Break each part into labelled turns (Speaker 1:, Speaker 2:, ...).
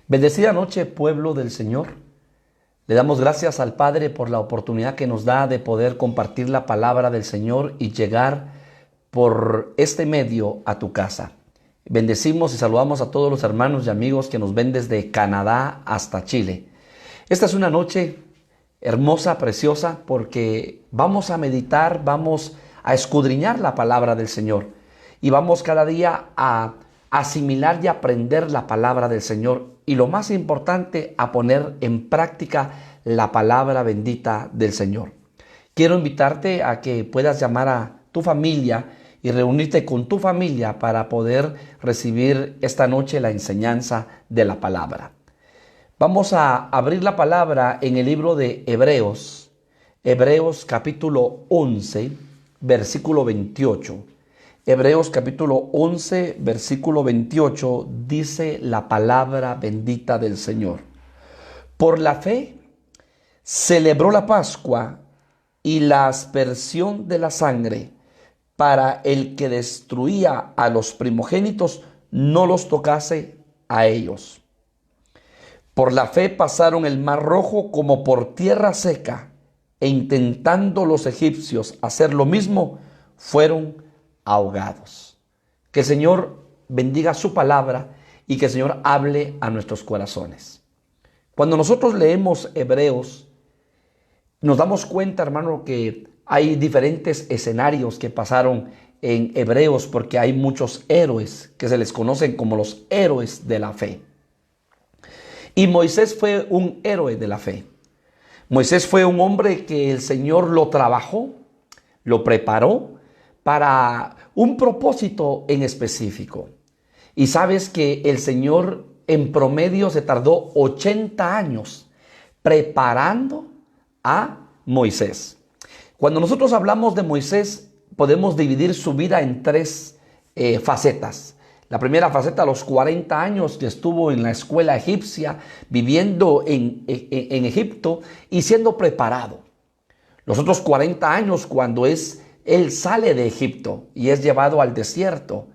Speaker 1: Bendecida noche, pueblo del Señor. Le damos gracias al Padre por la oportunidad que nos da de poder compartir la palabra del Señor y llegar por este medio a tu casa. Bendecimos y saludamos a todos los hermanos y amigos que nos ven desde Canadá hasta Chile. Esta es una noche hermosa, preciosa, porque vamos a meditar, vamos a escudriñar la palabra del Señor y vamos cada día a asimilar y aprender la palabra del Señor y lo más importante, a poner en práctica la palabra bendita del Señor. Quiero invitarte a que puedas llamar a tu familia y reunirte con tu familia para poder recibir esta noche la enseñanza de la palabra. Vamos a abrir la palabra en el libro de Hebreos, Hebreos capítulo 11, versículo 28. Hebreos capítulo 11, versículo 28, dice la palabra bendita del Señor. Por la fe celebró la Pascua y la aspersión de la sangre, para el que destruía a los primogénitos no los tocase a ellos. Por la fe pasaron el mar rojo como por tierra seca, e intentando los egipcios hacer lo mismo, fueron ahogados. Que el Señor bendiga su palabra y que el Señor hable a nuestros corazones. Cuando nosotros leemos Hebreos, nos damos cuenta, hermano, que hay diferentes escenarios que pasaron en Hebreos, porque hay muchos héroes que se les conocen como los héroes de la fe. Y Moisés fue un héroe de la fe. Moisés fue un hombre que el Señor lo trabajó, lo preparó para un propósito en específico. Y sabes que el Señor en promedio se tardó 80 años preparando a Moisés. Cuando nosotros hablamos de Moisés, podemos dividir su vida en tres facetas. La primera faceta, los 40 años que estuvo en la escuela egipcia, viviendo en Egipto y siendo preparado. Los otros 40 años cuando él sale de Egipto y es llevado al desierto.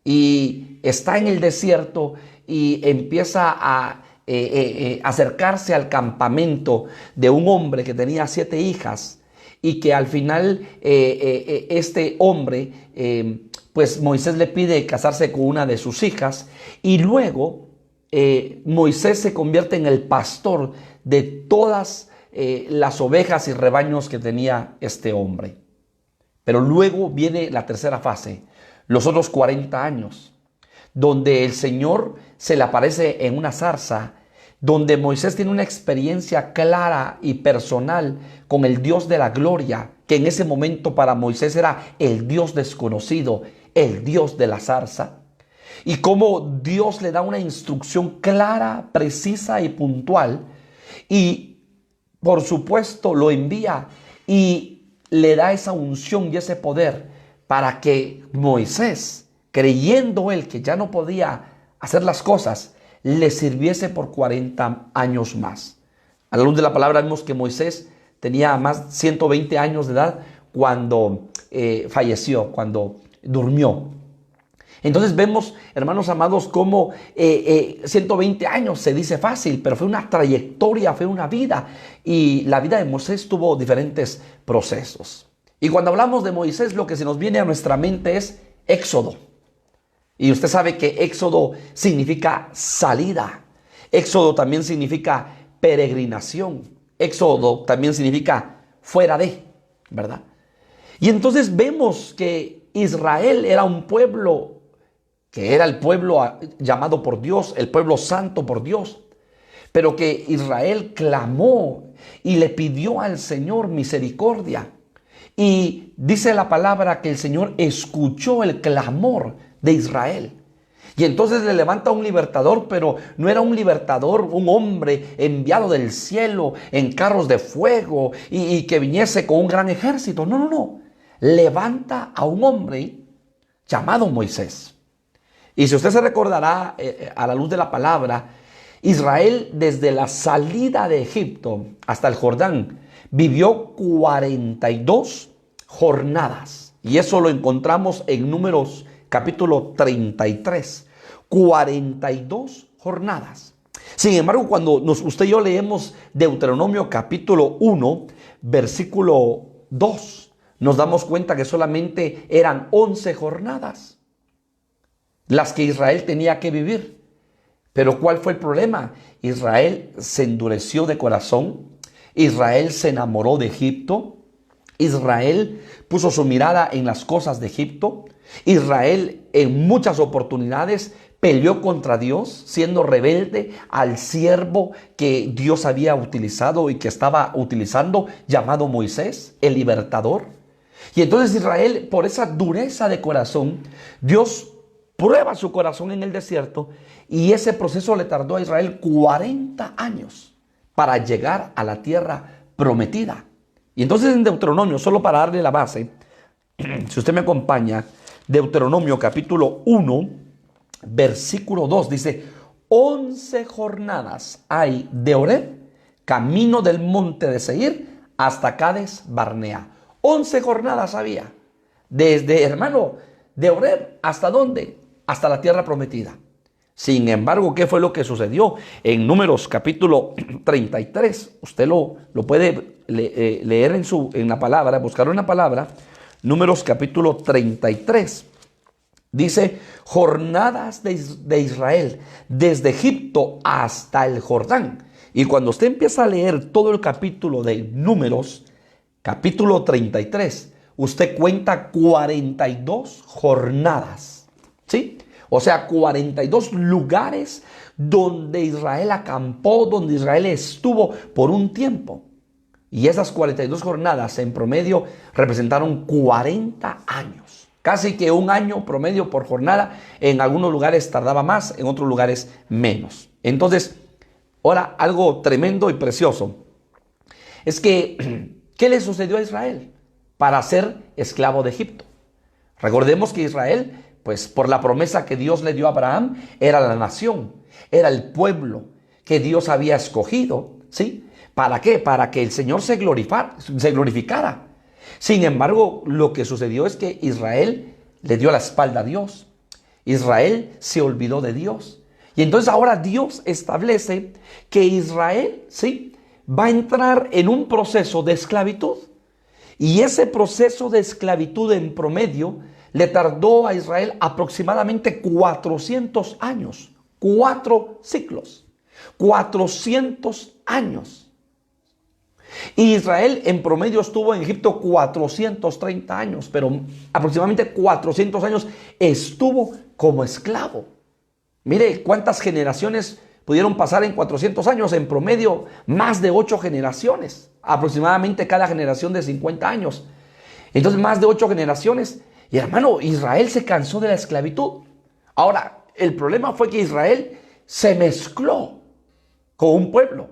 Speaker 1: Y está en el desierto y empieza a acercarse al campamento de un hombre que tenía 7 hijas. Y que al final este hombre, pues Moisés le pide casarse con una de sus hijas. Y luego Moisés se convierte en el pastor de todas las ovejas y rebaños que tenía este hombre. Pero luego viene la tercera fase, los otros 40 años, donde el Señor se le aparece en una zarza, donde Moisés tiene una experiencia clara y personal con el Dios de la gloria, que en ese momento para Moisés era el Dios desconocido, el Dios de la zarza. Y cómo Dios le da una instrucción clara, precisa y puntual, y por supuesto lo envía y le da esa unción y ese poder para que Moisés, creyendo él que ya no podía hacer las cosas, le sirviese por 40 años más. A la luz de la palabra vemos que Moisés tenía más de 120 años de edad cuando falleció, cuando durmió. Entonces vemos, hermanos amados, cómo 120 años se dice fácil, pero fue una trayectoria, fue una vida. Y la vida de Moisés tuvo diferentes procesos. Y cuando hablamos de Moisés, lo que se nos viene a nuestra mente es Éxodo. Y usted sabe que Éxodo significa salida. Éxodo también significa peregrinación. Éxodo también significa fuera de, ¿verdad? Y entonces vemos que Israel era un pueblo que era el pueblo llamado por Dios, el pueblo santo por Dios, pero que Israel clamó y le pidió al Señor misericordia. Y dice la palabra que el Señor escuchó el clamor de Israel. Y entonces le levanta un libertador, pero no era un libertador, un hombre enviado del cielo en carros de fuego y que viniese con un gran ejército. No, no, no. Levanta a un hombre llamado Moisés. Y si usted se recordará a la luz de la palabra, Israel desde la salida de Egipto hasta el Jordán vivió 42 jornadas. Y eso lo encontramos en Números capítulo 33. 42 jornadas. Sin embargo, cuando usted y yo leemos Deuteronomio capítulo 1, versículo 2, nos damos cuenta que solamente eran 11 jornadas las que Israel tenía que vivir. Pero ¿cuál fue el problema? Israel se endureció de corazón, Israel se enamoró de Egipto, Israel puso su mirada en las cosas de Egipto, Israel en muchas oportunidades peleó contra Dios, siendo rebelde al siervo que Dios había utilizado y que estaba utilizando, llamado Moisés, el libertador. Y entonces Israel, por esa dureza de corazón, Dios prueba su corazón en el desierto, y ese proceso le tardó a Israel 40 años para llegar a la tierra prometida. Y entonces en Deuteronomio, solo para darle la base, si usted me acompaña, Deuteronomio capítulo 1, versículo 2 dice: 11 jornadas hay de Horeb, camino del monte de Seir, hasta Cades Barnea. 11 jornadas había, desde, hermano, de Horeb, ¿hasta dónde? Hasta la tierra prometida. Sin embargo, ¿qué fue lo que sucedió? En Números capítulo 33, usted lo puede leer en la palabra, buscar una palabra, Números capítulo 33. Dice: jornadas de Israel desde Egipto hasta el Jordán. Y cuando usted empieza a leer todo el capítulo de Números, capítulo 33, usted cuenta 42 jornadas, ¿sí? O sea, 42 lugares donde Israel acampó, donde Israel estuvo por un tiempo. Y esas 42 jornadas en promedio representaron 40 años. Casi que un año promedio por jornada. En algunos lugares tardaba más, en otros lugares menos. Entonces, ahora algo tremendo y precioso es que, ¿qué le sucedió a Israel para ser esclavo de Egipto? Recordemos que Israel, pues por la promesa que Dios le dio a Abraham, era la nación, era el pueblo que Dios había escogido, ¿sí? ¿Para qué? Para que el Señor se glorificara. Sin embargo, lo que sucedió es que Israel le dio la espalda a Dios. Israel se olvidó de Dios. Y entonces ahora Dios establece que Israel, ¿sí?, va a entrar en un proceso de esclavitud. Y ese proceso de esclavitud en promedio le tardó a Israel aproximadamente 400 años. 4 ciclos. 400 años. Y Israel en promedio estuvo en Egipto 430 años, pero aproximadamente 400 años estuvo como esclavo. Mire cuántas generaciones pudieron pasar en 400 años, en promedio más de 8 generaciones, aproximadamente cada generación de 50 años. Entonces más de 8 generaciones. Y hermano, Israel se cansó de la esclavitud. Ahora, el problema fue que Israel se mezcló con un pueblo.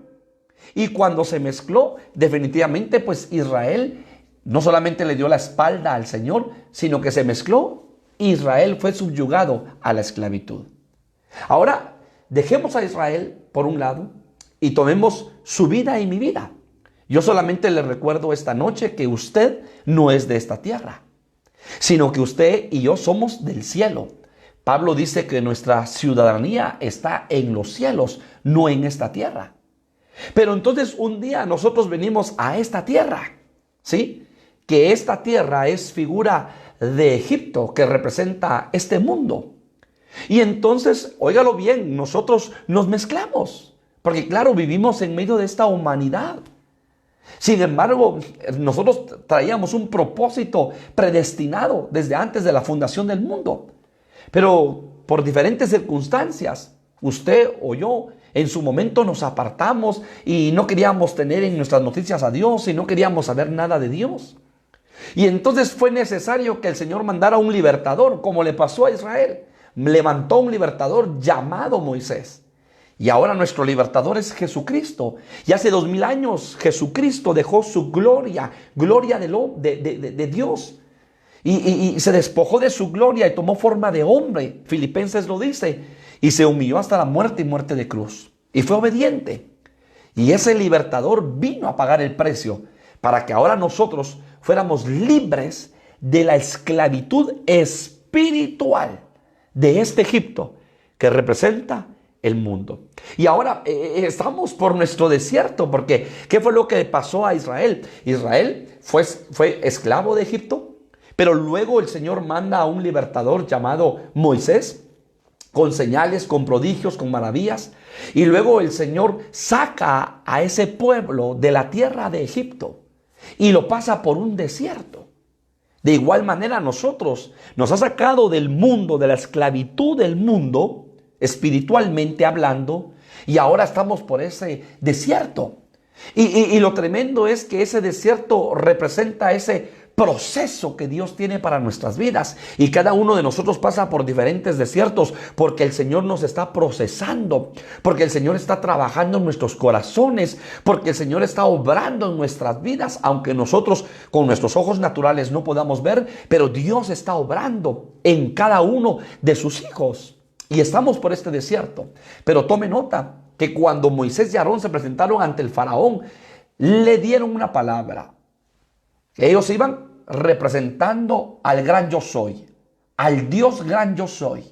Speaker 1: Y cuando se mezcló, definitivamente, pues Israel no solamente le dio la espalda al Señor, sino que se mezcló. Israel fue subyugado a la esclavitud. Ahora, dejemos a Israel por un lado y tomemos su vida y mi vida. Yo solamente le recuerdo esta noche que usted no es de esta tierra, sino que usted y yo somos del cielo. Pablo dice que nuestra ciudadanía está en los cielos, no en esta tierra. Pero entonces un día nosotros venimos a esta tierra, ¿sí? Que esta tierra es figura de Egipto, que representa este mundo. Y entonces, óigalo bien, nosotros nos mezclamos, porque claro, vivimos en medio de esta humanidad. Sin embargo, nosotros traíamos un propósito predestinado desde antes de la fundación del mundo. Pero por diferentes circunstancias, usted o yo, en su momento nos apartamos y no queríamos tener en nuestras noticias a Dios y no queríamos saber nada de Dios. Y entonces fue necesario que el Señor mandara un libertador, como le pasó a Israel. Levantó un libertador llamado Moisés. Y ahora nuestro libertador es Jesucristo. Y hace 2000 años Jesucristo dejó su gloria de Dios. Y se despojó de su gloria y tomó forma de hombre. Filipenses lo dice. Y se humilló hasta la muerte y muerte de cruz. Y fue obediente. Y ese libertador vino a pagar el precio para que ahora nosotros fuéramos libres de la esclavitud espiritual de este Egipto que representa el mundo. Y ahora estamos por nuestro desierto, porque ¿qué fue lo que pasó a Israel? Israel fue esclavo de Egipto, pero luego el Señor manda a un libertador llamado Moisés, con señales, con prodigios, con maravillas. Y luego el Señor saca a ese pueblo de la tierra de Egipto y lo pasa por un desierto. De igual manera nosotros nos ha sacado del mundo, de la esclavitud del mundo, espiritualmente hablando, y ahora estamos por ese desierto. Y lo tremendo es que ese desierto representa ese proceso que Dios tiene para nuestras vidas, y cada uno de nosotros pasa por diferentes desiertos porque el Señor nos está procesando, porque el Señor está trabajando en nuestros corazones, porque el Señor está obrando en nuestras vidas, aunque nosotros con nuestros ojos naturales no podamos ver, pero Dios está obrando en cada uno de sus hijos. Y estamos por este desierto. Pero tome nota que cuando Moisés y Aarón se presentaron ante el faraón, le dieron una palabra. Ellos iban representando al gran yo soy, al Dios gran yo soy.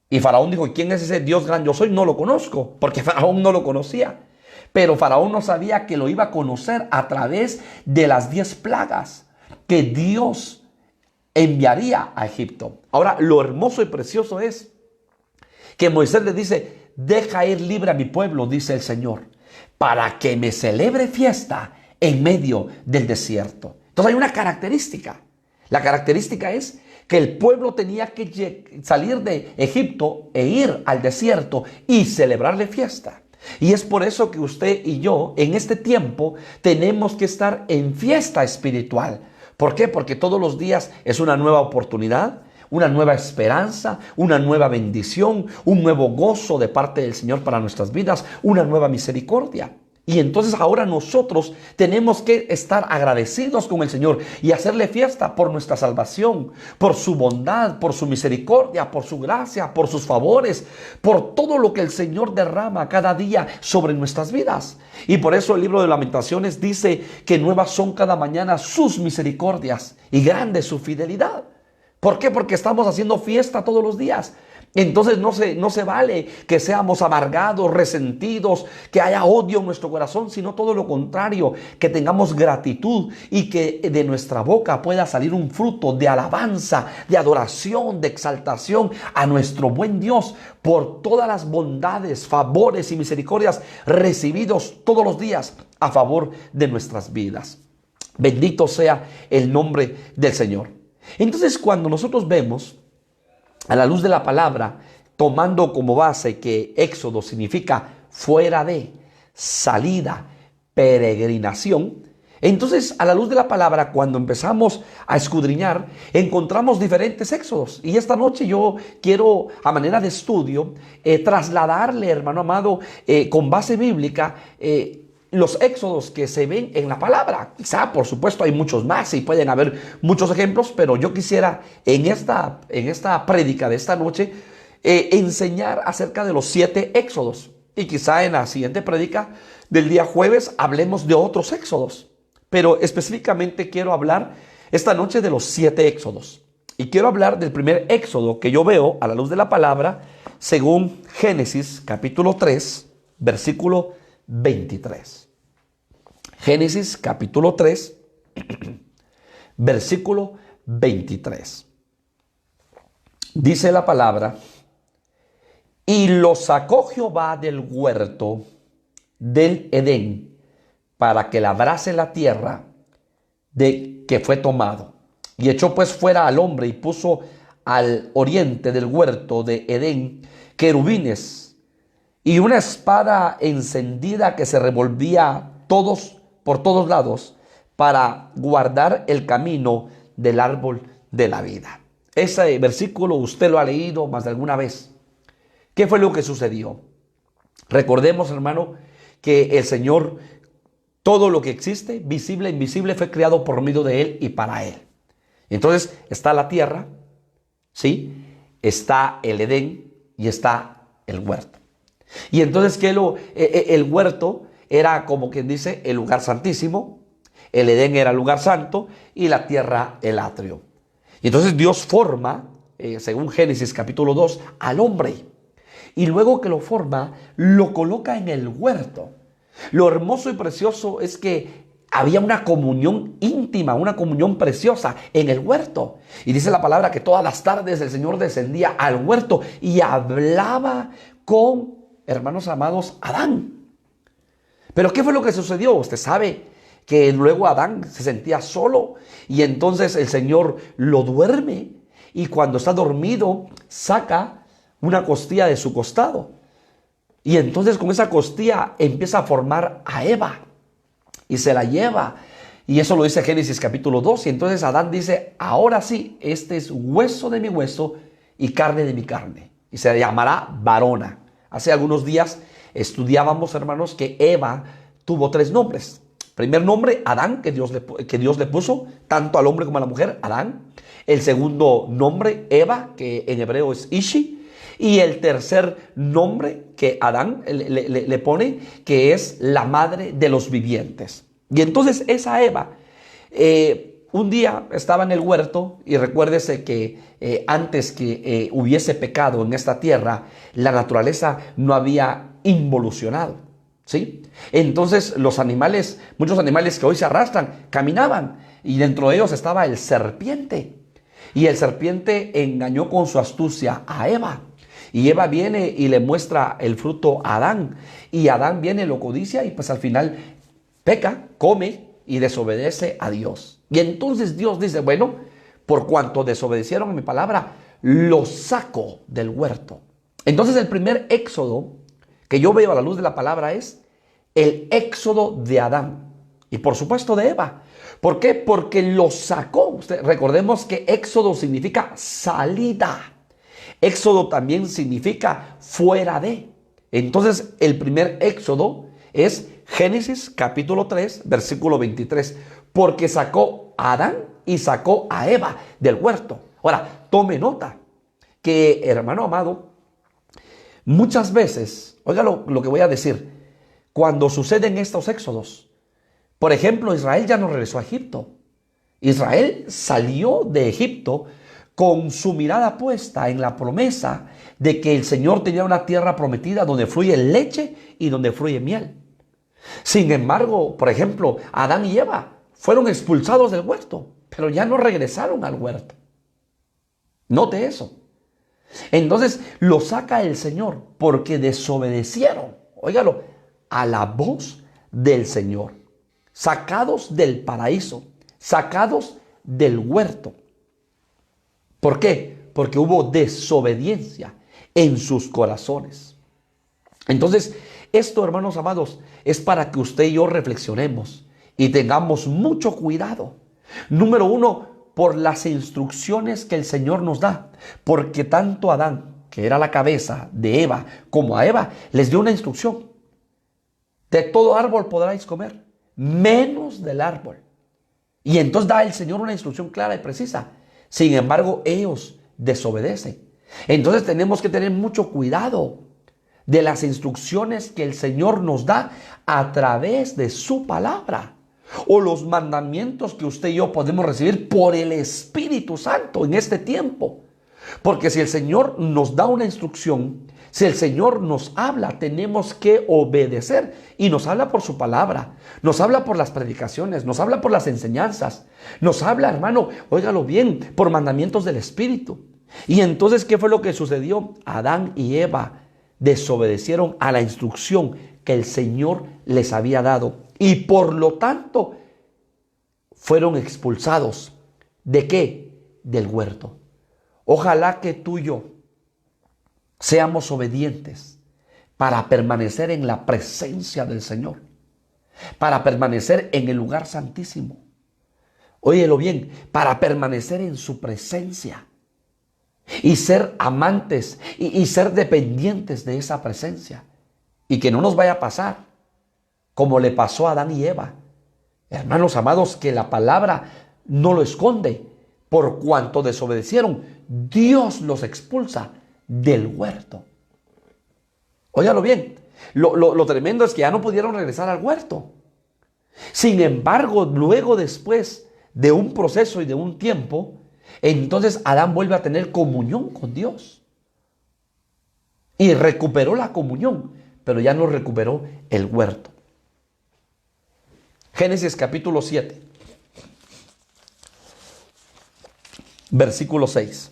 Speaker 1: Y Faraón dijo, ¿quién es ese Dios gran yo soy? No lo conozco, porque Faraón no lo conocía. Pero Faraón no sabía que lo iba a conocer a través de las 10 plagas que Dios enviaría a Egipto. Ahora, lo hermoso y precioso es que Moisés le dice, deja ir libre a mi pueblo, dice el Señor, para que me celebre fiesta en medio del desierto. Entonces hay una característica. La característica es que el pueblo tenía que salir de Egipto e ir al desierto y celebrarle fiesta. Y es por eso que usted y yo en este tiempo tenemos que estar en fiesta espiritual. ¿Por qué? Porque todos los días es una nueva oportunidad, una nueva esperanza, una nueva bendición, un nuevo gozo de parte del Señor para nuestras vidas, una nueva misericordia. Y entonces ahora nosotros tenemos que estar agradecidos con el Señor y hacerle fiesta por nuestra salvación, por su bondad, por su misericordia, por su gracia, por sus favores, por todo lo que el Señor derrama cada día sobre nuestras vidas. Y por eso el libro de Lamentaciones dice que nuevas son cada mañana sus misericordias y grande su fidelidad. ¿Por qué? Porque estamos haciendo fiesta todos los días. Entonces no se vale que seamos amargados, resentidos, que haya odio en nuestro corazón, sino todo lo contrario, que tengamos gratitud y que de nuestra boca pueda salir un fruto de alabanza, de adoración, de exaltación a nuestro buen Dios por todas las bondades, favores y misericordias recibidos todos los días a favor de nuestras vidas. Bendito sea el nombre del Señor. Entonces, cuando nosotros vemos a la luz de la palabra, tomando como base que Éxodo significa fuera de, salida, peregrinación, entonces a la luz de la palabra, cuando empezamos a escudriñar, encontramos diferentes éxodos. Y esta noche yo quiero, a manera de estudio, trasladarle, hermano amado, con base bíblica, los éxodos que se ven en la palabra. Quizá, por supuesto, hay muchos más y pueden haber muchos ejemplos, pero yo quisiera en esta prédica de esta noche enseñar acerca de los 7 éxodos. Y quizá en la siguiente prédica del día jueves hablemos de otros éxodos. Pero específicamente quiero hablar esta noche de los 7 éxodos. Y quiero hablar del primer éxodo que yo veo a la luz de la palabra según Génesis capítulo 3, versículo 23. Génesis capítulo 3, versículo 23. Dice la palabra, y lo sacó Jehová del huerto del Edén para que labrase la tierra de que fue tomado. Y echó pues fuera al hombre y puso al oriente del huerto de Edén querubines y una espada encendida que se revolvía por todos lados para guardar el camino del árbol de la vida. Ese versículo usted lo ha leído más de alguna vez. ¿Qué fue lo que sucedió? Recordemos, hermano, que el Señor, todo lo que existe, visible e invisible, fue creado por medio de Él y para Él. Entonces está la tierra, ¿sí? Está el Edén y está el huerto. Y entonces el huerto era, como quien dice, el lugar santísimo, el Edén era el lugar santo y la tierra el atrio. Y entonces Dios forma, según Génesis capítulo 2, al hombre. y luego que lo forma, lo coloca en el huerto. Lo hermoso y precioso es que había una comunión íntima, una comunión preciosa en el huerto. Y dice la palabra que todas las tardes el Señor descendía al huerto y hablaba con, hermanos amados, Adán. Pero ¿qué fue lo que sucedió? Usted sabe que luego Adán se sentía solo y entonces el Señor lo duerme y cuando está dormido saca una costilla de su costado. Y entonces con esa costilla empieza a formar a Eva y se la lleva. Y eso lo dice Génesis capítulo 2. Y entonces Adán dice, ahora sí, este es hueso de mi hueso y carne de mi carne. Y se llamará varona. Hace algunos días estudiábamos, hermanos, que Eva tuvo 3 nombres. Primer nombre, Adán, que Dios le puso tanto al hombre como a la mujer, Adán. El segundo nombre, Eva, que en hebreo es Ishi. Y el tercer nombre que Adán le pone, que es la madre de los vivientes. Y entonces esa Eva, un día estaba en el huerto y recuérdese que antes que hubiese pecado en esta tierra, la naturaleza no había involucionado, ¿sí? Entonces los animales, muchos animales que hoy se arrastran, caminaban y dentro de ellos estaba el serpiente. Y el serpiente engañó con su astucia a Eva. Y Eva viene y le muestra el fruto a Adán. Y Adán viene, lo codicia y pues al final peca, come y desobedece a Dios. Y entonces Dios dice, bueno, por cuanto desobedecieron a mi palabra, los saco del huerto. Entonces el primer éxodo que yo veo a la luz de la palabra es el éxodo de Adán. Y por supuesto de Eva. ¿Por qué? Porque los sacó. Recordemos que éxodo significa salida. Éxodo también significa fuera de. Entonces el primer éxodo es Génesis capítulo 3, versículo 23. Porque sacó a Adán y sacó a Eva del huerto. Ahora, tome nota que, hermano amado, muchas veces, oiga lo que voy a decir, cuando suceden estos éxodos, por ejemplo, Israel ya no regresó a Egipto. Israel salió de Egipto con su mirada puesta en la promesa de que el Señor tenía una tierra prometida donde fluye leche y donde fluye miel. Sin embargo, por ejemplo, Adán y Eva fueron expulsados del huerto, pero ya no regresaron al huerto. Note eso. Entonces lo saca el Señor porque desobedecieron, óigalo, a la voz del Señor. Sacados del paraíso, sacados del huerto. ¿Por qué? Porque hubo desobediencia en sus corazones. Entonces, esto, hermanos amados, es para que usted y yo reflexionemos y tengamos mucho cuidado. Número 1, por las instrucciones que el Señor nos da. Porque tanto a Adán, que era la cabeza de Eva, como a Eva, les dio una instrucción. De todo árbol podráis comer, menos del árbol. Y entonces da el Señor una instrucción clara y precisa. Sin embargo, ellos desobedecen. Entonces tenemos que tener mucho cuidado de las instrucciones que el Señor nos da a través de su palabra. O los mandamientos que usted y yo podemos recibir por el Espíritu Santo en este tiempo. Porque si el Señor nos da una instrucción, si el Señor nos habla, tenemos que obedecer. Y nos habla por su palabra, nos habla por las predicaciones, nos habla por las enseñanzas, nos habla, hermano, óigalo bien, por mandamientos del Espíritu. Y entonces, ¿qué fue lo que sucedió? Adán y Eva desobedecieron a la instrucción que el Señor les había dado. Y por lo tanto, fueron expulsados. ¿De qué? Del huerto. Ojalá que tú y yo seamos obedientes para permanecer en la presencia del Señor, para permanecer en el lugar santísimo. Óyelo bien, para permanecer en su presencia y ser amantes y ser dependientes de esa presencia. Y que no nos vaya a pasar como le pasó a Adán y Eva. Hermanos amados, que la palabra no lo esconde. Por cuanto desobedecieron, Dios los expulsa del huerto. Óyalo bien, lo tremendo es que ya no pudieron regresar al huerto. Sin embargo, luego después de un proceso y de un tiempo, entonces Adán vuelve a tener comunión con Dios. y recuperó la comunión, pero ya no recuperó el huerto. Génesis capítulo 7, versículo 6.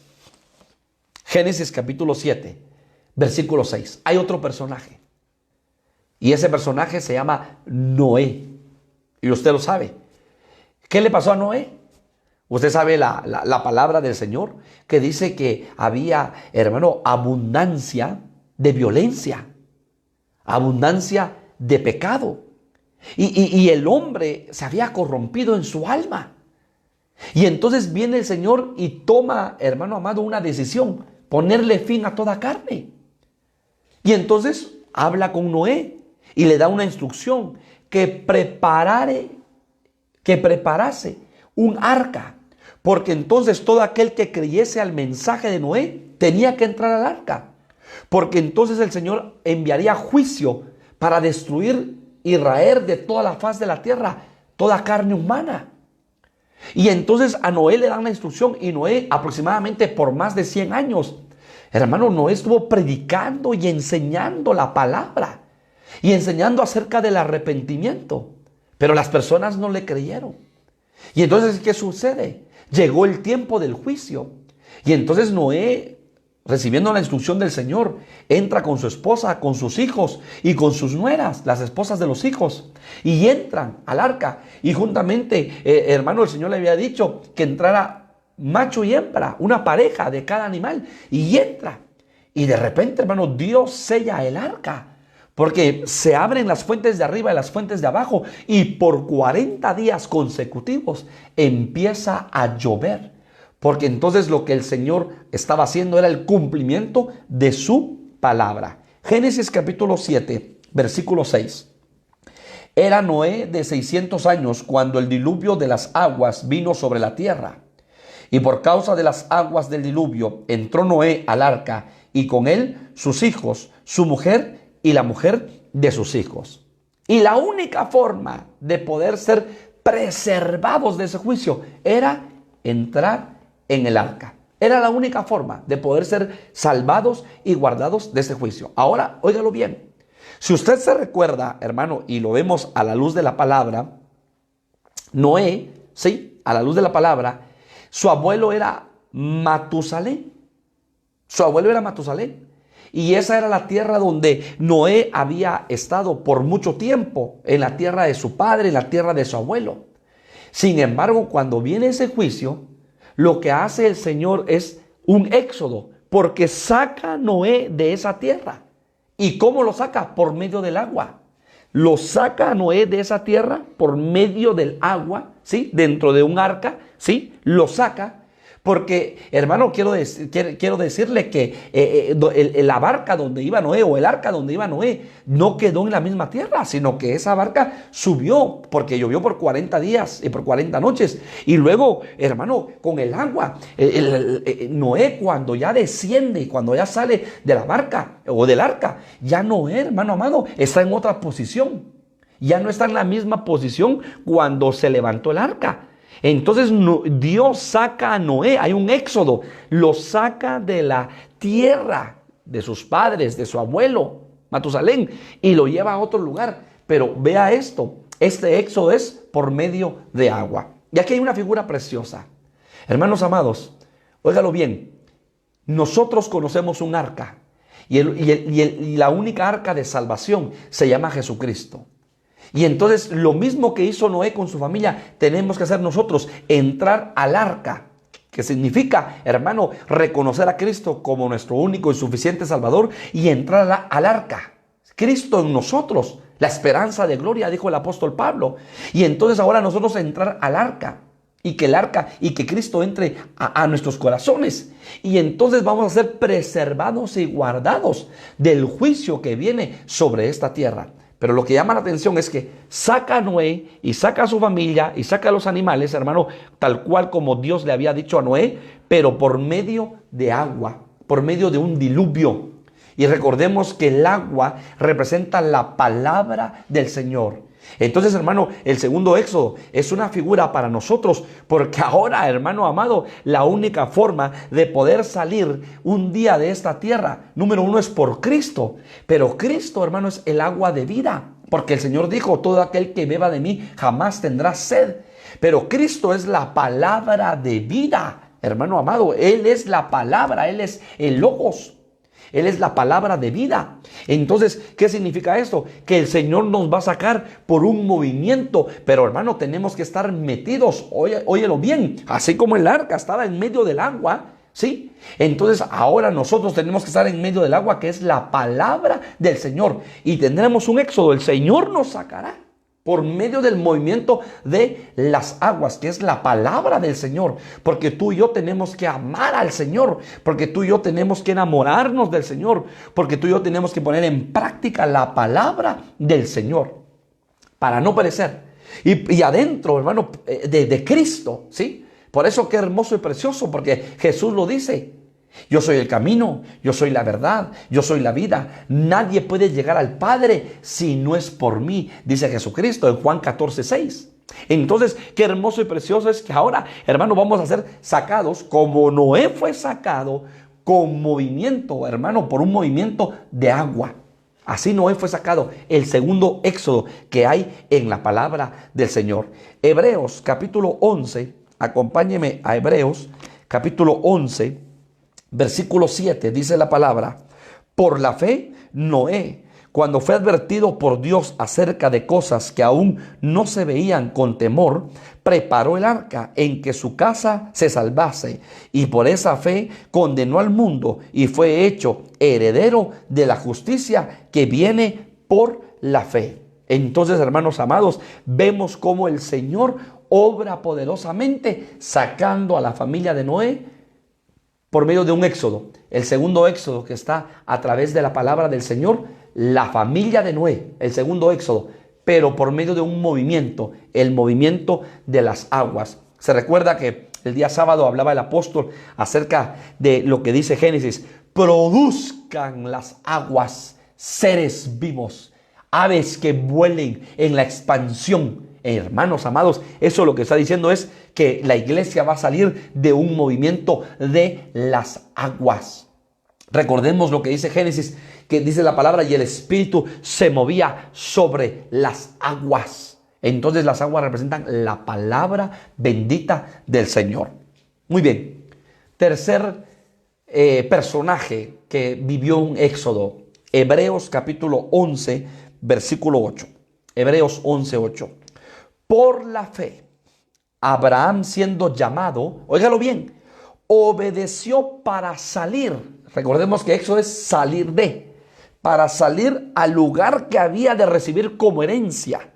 Speaker 1: Génesis capítulo 7, versículo 6. Hay otro personaje. Y ese personaje se llama Noé. Y usted lo sabe. ¿Qué le pasó a Noé? Usted sabe la palabra del Señor que dice que había, hermano, abundancia de violencia, abundancia de pecado. Y el hombre se había corrompido en su alma. Y entonces viene el Señor y toma, hermano amado, una decisión: ponerle fin a toda carne. Y entonces habla con Noé y le da una instrucción: que preparase un arca, porque entonces todo aquel que creyese al mensaje de Noé tenía que entrar al arca, porque entonces el Señor enviaría juicio para destruir y raer de toda la faz de la tierra toda carne humana. Y entonces a Noé le dan la instrucción, y Noé aproximadamente por más de 100 años, hermano, Noé estuvo predicando y enseñando la palabra y enseñando acerca del arrepentimiento, pero las personas no le creyeron. Y entonces, ¿qué sucede? Llegó el tiempo del juicio, y entonces Noé, recibiendo la instrucción del Señor, entra con su esposa, con sus hijos y con sus nueras, las esposas de los hijos, y entran al arca. Y juntamente, hermano, el Señor le había dicho que entrara macho y hembra, una pareja de cada animal, y entra. Y de repente, hermano, Dios sella el arca, porque se abren las fuentes de arriba y las fuentes de abajo, y por 40 días consecutivos empieza a llover. Porque entonces lo que el Señor estaba haciendo era el cumplimiento de su palabra. Génesis capítulo 7, versículo 6. Era Noé de 600 años cuando el diluvio de las aguas vino sobre la tierra. Y por causa de las aguas del diluvio entró Noé al arca, y con él sus hijos, su mujer y la mujer de sus hijos. Y la única forma de poder ser preservados de ese juicio era entrar en el arca. Era la única forma de poder ser salvados y guardados de ese juicio. Ahora, óigalo bien. Si usted se recuerda, hermano, y lo vemos a la luz de la palabra, Noé, sí, a la luz de la palabra, su abuelo era Matusalén. Su abuelo era Matusalén. Y esa era la tierra donde Noé había estado por mucho tiempo, en la tierra de su padre, en la tierra de su abuelo. Sin embargo, cuando viene ese juicio, lo que hace el Señor es un éxodo, porque saca a Noé de esa tierra. ¿Y cómo lo saca? Por medio del agua. Lo saca a Noé de esa tierra por medio del agua, ¿sí? Dentro de un arca, ¿sí? Lo saca. Porque, hermano, quiero decirle que la barca donde iba Noé, o el arca donde iba Noé, no quedó en la misma tierra, sino que esa barca subió, porque llovió por 40 días y por 40 noches. Y luego, hermano, con el agua, Noé, cuando ya desciende, cuando ya sale de la barca o del arca, ya Noé, hermano amado, está en otra posición. Ya no está en la misma posición cuando se levantó el arca. Entonces Dios saca a Noé, hay un éxodo, lo saca de la tierra de sus padres, de su abuelo Matusalén, y lo lleva a otro lugar. Pero vea esto, este éxodo es por medio de agua. Y aquí hay una figura preciosa. Hermanos amados, óigalo bien, nosotros conocemos un arca, y la única arca de salvación se llama Jesucristo. Y entonces lo mismo que hizo Noé con su familia, tenemos que hacer nosotros: entrar al arca, que significa, hermano, reconocer a Cristo como nuestro único y suficiente Salvador, y entrar al arca. Cristo en nosotros, la esperanza de gloria, dijo el apóstol Pablo. Y entonces ahora nosotros entrar al arca, y que Cristo entre a nuestros corazones. Y entonces vamos a ser preservados y guardados del juicio que viene sobre esta tierra. Pero lo que llama la atención es que saca a Noé y saca a su familia y saca a los animales, hermano, tal cual como Dios le había dicho a Noé, pero por medio de agua, por medio de un diluvio. Y recordemos que el agua representa la palabra del Señor. Entonces, hermano, el segundo éxodo es una figura para nosotros, porque ahora, hermano amado, la única forma de poder salir un día de esta tierra, número uno, es por Cristo. Pero Cristo, hermano, es el agua de vida, porque el Señor dijo: todo aquel que beba de mí jamás tendrá sed. Pero Cristo es la palabra de vida, hermano amado. Él es la palabra, Él es el Logos. Él es la palabra de vida. Entonces, ¿qué significa esto? Que el Señor nos va a sacar por un movimiento. Pero, hermano, tenemos que estar metidos, óyelo bien, así como el arca estaba en medio del agua, ¿sí? Entonces, ahora nosotros tenemos que estar en medio del agua, que es la palabra del Señor. Y tendremos un éxodo. El Señor nos sacará por medio del movimiento de las aguas, que es la palabra del Señor. Porque tú y yo tenemos que amar al Señor, porque tú y yo tenemos que enamorarnos del Señor, porque tú y yo tenemos que poner en práctica la palabra del Señor para no perecer. Y adentro, hermano, de Cristo, ¿sí? Por eso qué hermoso y precioso, porque Jesús lo dice: yo soy el camino, yo soy la verdad, yo soy la vida. Nadie puede llegar al Padre si no es por mí, dice Jesucristo en Juan 14:6. Entonces, qué hermoso y precioso es que ahora, hermano, vamos a ser sacados como Noé fue sacado, con movimiento, hermano, por un movimiento de agua. Así Noé fue sacado, el segundo éxodo que hay en la palabra del Señor. Hebreos capítulo 11, acompáñeme a Hebreos capítulo 11, versículo 7, dice la palabra: por la fe, Noé, cuando fue advertido por Dios acerca de cosas que aún no se veían con temor, preparó el arca en que su casa se salvase, y por esa fe condenó al mundo y fue hecho heredero de la justicia que viene por la fe. Entonces, hermanos amados, vemos cómo el Señor obra poderosamente sacando a la familia de Noé por medio de un éxodo. El segundo éxodo que está a través de la palabra del Señor, la familia de Noé, el segundo éxodo, pero por medio de un movimiento, el movimiento de las aguas. Se recuerda que el día sábado hablaba el apóstol acerca de lo que dice Génesis: produzcan las aguas seres vivos, aves que vuelen en la expansión. Hermanos amados, eso lo que está diciendo es que la iglesia va a salir de un movimiento de las aguas. Recordemos lo que dice Génesis, que dice la palabra: y el Espíritu se movía sobre las aguas. Entonces las aguas representan la palabra bendita del Señor. Muy bien. Tercer personaje que vivió un éxodo. Hebreos capítulo 11, versículo 8. Hebreos 11, 8. Por la fe, Abraham, siendo llamado, óigalo bien, obedeció para salir. Recordemos que éxodo es salir para salir al lugar que había de recibir como herencia.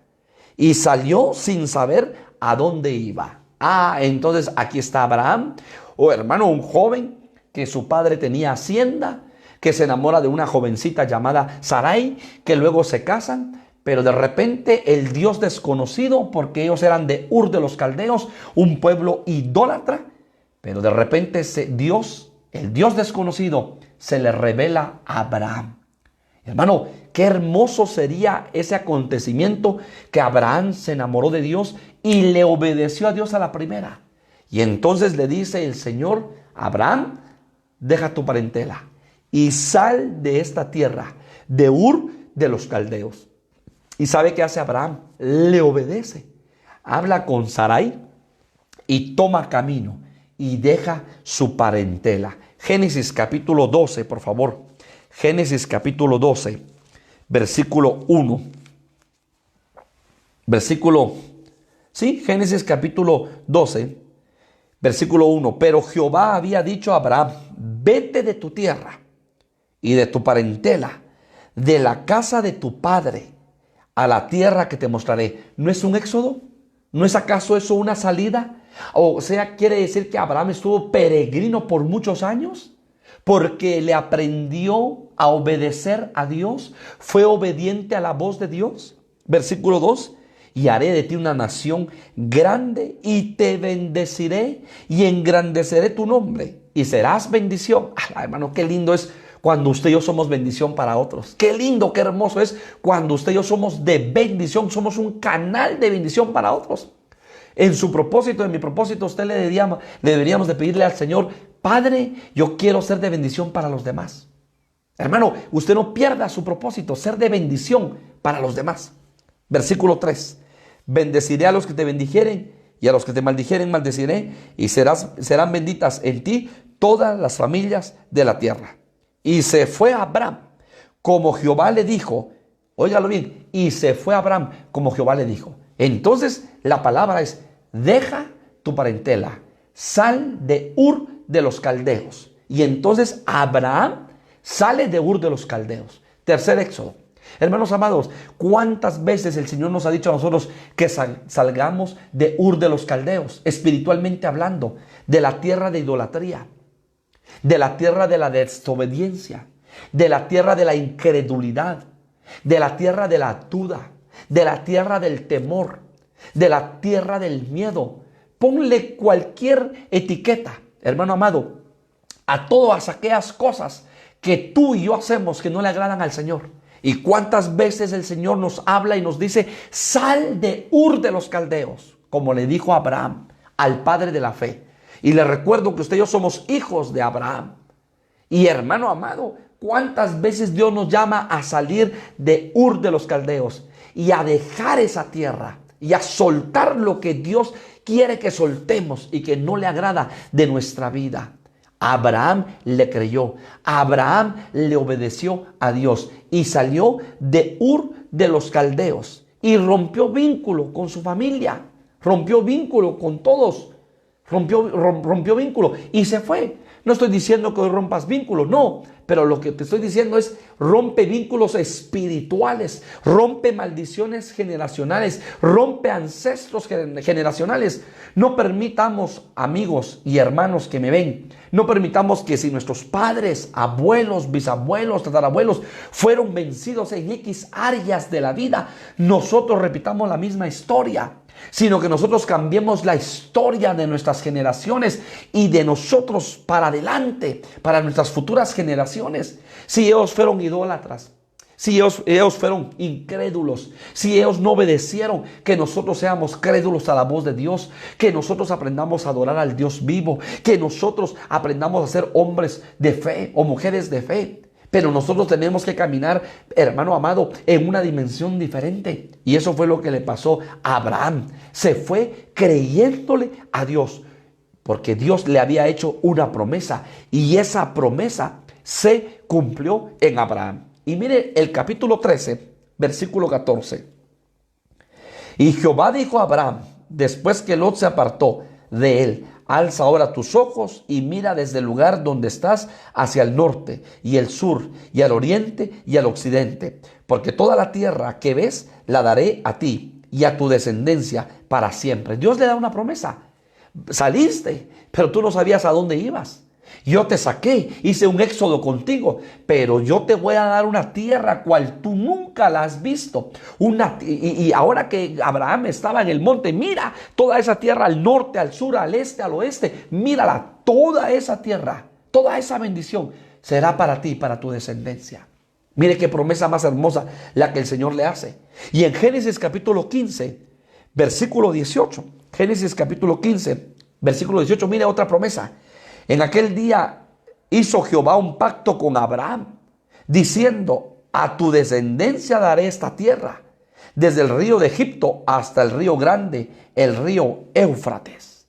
Speaker 1: Y salió sin saber a dónde iba. Entonces aquí está Abraham, hermano, un joven que su padre tenía hacienda, que se enamora de una jovencita llamada Sarai, que luego se casan. Pero de repente el Dios desconocido, porque ellos eran de Ur de los Caldeos, un pueblo idólatra, pero de repente el Dios desconocido, se le revela a Abraham. Hermano, qué hermoso sería ese acontecimiento, que Abraham se enamoró de Dios y le obedeció a Dios a la primera. Y entonces le dice el Señor: Abraham, deja tu parentela y sal de esta tierra, de Ur de los Caldeos. ¿Y sabe qué hace Abraham? Le obedece. Habla con Sarai y toma camino y deja su parentela. Génesis capítulo 12, por favor. Génesis capítulo 12, versículo 1. Génesis capítulo 12, versículo 1. Pero Jehová había dicho a Abraham: vete de tu tierra y de tu parentela, de la casa de tu padre, a la tierra que te mostraré. ¿No es un éxodo? ¿No es acaso eso una salida? O sea, quiere decir que Abraham estuvo peregrino por muchos años, porque le aprendió a obedecer a Dios, fue obediente a la voz de Dios. Versículo 2. Y haré de ti una nación grande y te bendeciré y engrandeceré tu nombre y serás bendición. Hermano, qué lindo es cuando usted y yo somos bendición para otros. Qué lindo, qué hermoso es cuando usted y yo somos de bendición, somos un canal de bendición para otros. En su propósito, en mi propósito, usted deberíamos de pedirle al Señor: Padre, yo quiero ser de bendición para los demás. Hermano, usted no pierda su propósito, ser de bendición para los demás. Versículo 3. Bendeciré a los que te bendijeren, y a los que te maldijeren maldeciré, y serán benditas en ti todas las familias de la tierra. Y se fue Abraham como Jehová le dijo. Óigalo bien. Y se fue Abraham como Jehová le dijo. Entonces la palabra es: deja tu parentela, sal de Ur de los Caldeos. Y entonces Abraham sale de Ur de los Caldeos. Tercer éxodo. Hermanos amados, ¿cuántas veces el Señor nos ha dicho a nosotros que salgamos de Ur de los Caldeos, espiritualmente hablando, de la tierra de idolatría, de la tierra de la desobediencia, de la tierra de la incredulidad, de la tierra de la duda, de la tierra del temor, de la tierra del miedo? Ponle cualquier etiqueta, hermano amado, a todas aquellas cosas que tú y yo hacemos que no le agradan al Señor. ¿Y cuántas veces el Señor nos habla y nos dice: sal de Ur de los Caldeos? Como le dijo a Abraham, al padre de la fe. Y le recuerdo que usted y yo somos hijos de Abraham. Y hermano amado, ¿cuántas veces Dios nos llama a salir de Ur de los Caldeos y a dejar esa tierra y a soltar lo que Dios quiere que soltemos y que no le agrada de nuestra vida? Abraham le creyó, Abraham le obedeció a Dios y salió de Ur de los Caldeos y rompió vínculo con su familia, rompió vínculo con todos, rompió vínculo y se fue. No estoy diciendo que hoy rompas vínculos, no, pero lo que te estoy diciendo es: rompe vínculos espirituales, rompe maldiciones generacionales, rompe ancestros generacionales. No permitamos, amigos y hermanos que me ven, no permitamos que si nuestros padres, abuelos, bisabuelos, tatarabuelos fueron vencidos en X áreas de la vida, nosotros repitamos la misma historia, sino que nosotros cambiemos la historia de nuestras generaciones y de nosotros para adelante, para nuestras futuras generaciones. Si ellos fueron idólatras, si ellos fueron incrédulos, si ellos no obedecieron, que nosotros seamos crédulos a la voz de Dios, que nosotros aprendamos a adorar al Dios vivo, que nosotros aprendamos a ser hombres de fe o mujeres de fe. Pero nosotros tenemos que caminar, hermano amado, en una dimensión diferente. Y eso fue lo que le pasó a Abraham. Se fue creyéndole a Dios, porque Dios le había hecho una promesa. Y esa promesa se cumplió en Abraham. Y mire el capítulo 13, versículo 14. Y Jehová dijo a Abraham, después que Lot se apartó de él: alza ahora tus ojos y mira desde el lugar donde estás hacia el norte y el sur y al oriente y al occidente, porque toda la tierra que ves la daré a ti y a tu descendencia para siempre. Dios le da una promesa. Saliste, pero tú no sabías a dónde ibas. Yo te saqué, hice un éxodo contigo, pero yo te voy a dar una tierra cual tú nunca la has visto. Y ahora que Abraham estaba en el monte, mira toda esa tierra al norte, al sur, al este, al oeste. Mírala, toda esa tierra, toda esa bendición será para ti, para tu descendencia. Mire qué promesa más hermosa la que el Señor le hace. Y en Génesis capítulo 15, versículo 18. Génesis capítulo 15, versículo 18, mire otra promesa. En aquel día hizo Jehová un pacto con Abraham, diciendo: a tu descendencia daré esta tierra, desde el río de Egipto hasta el río grande, el río Éufrates.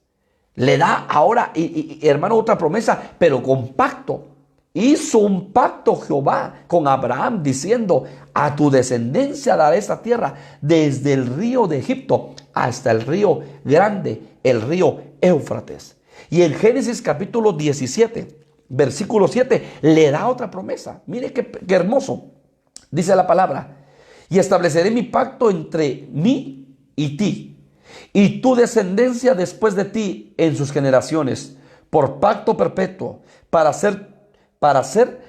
Speaker 1: Le da ahora, hermano, otra promesa, pero con pacto. Hizo un pacto Jehová con Abraham, diciendo: a tu descendencia daré esta tierra, desde el río de Egipto hasta el río grande, el río Éufrates. Y en Génesis capítulo 17, versículo 7, le da otra promesa. Mire qué hermoso. Dice la palabra: y estableceré mi pacto entre mí y ti, y tu descendencia después de ti en sus generaciones, por pacto perpetuo, para ser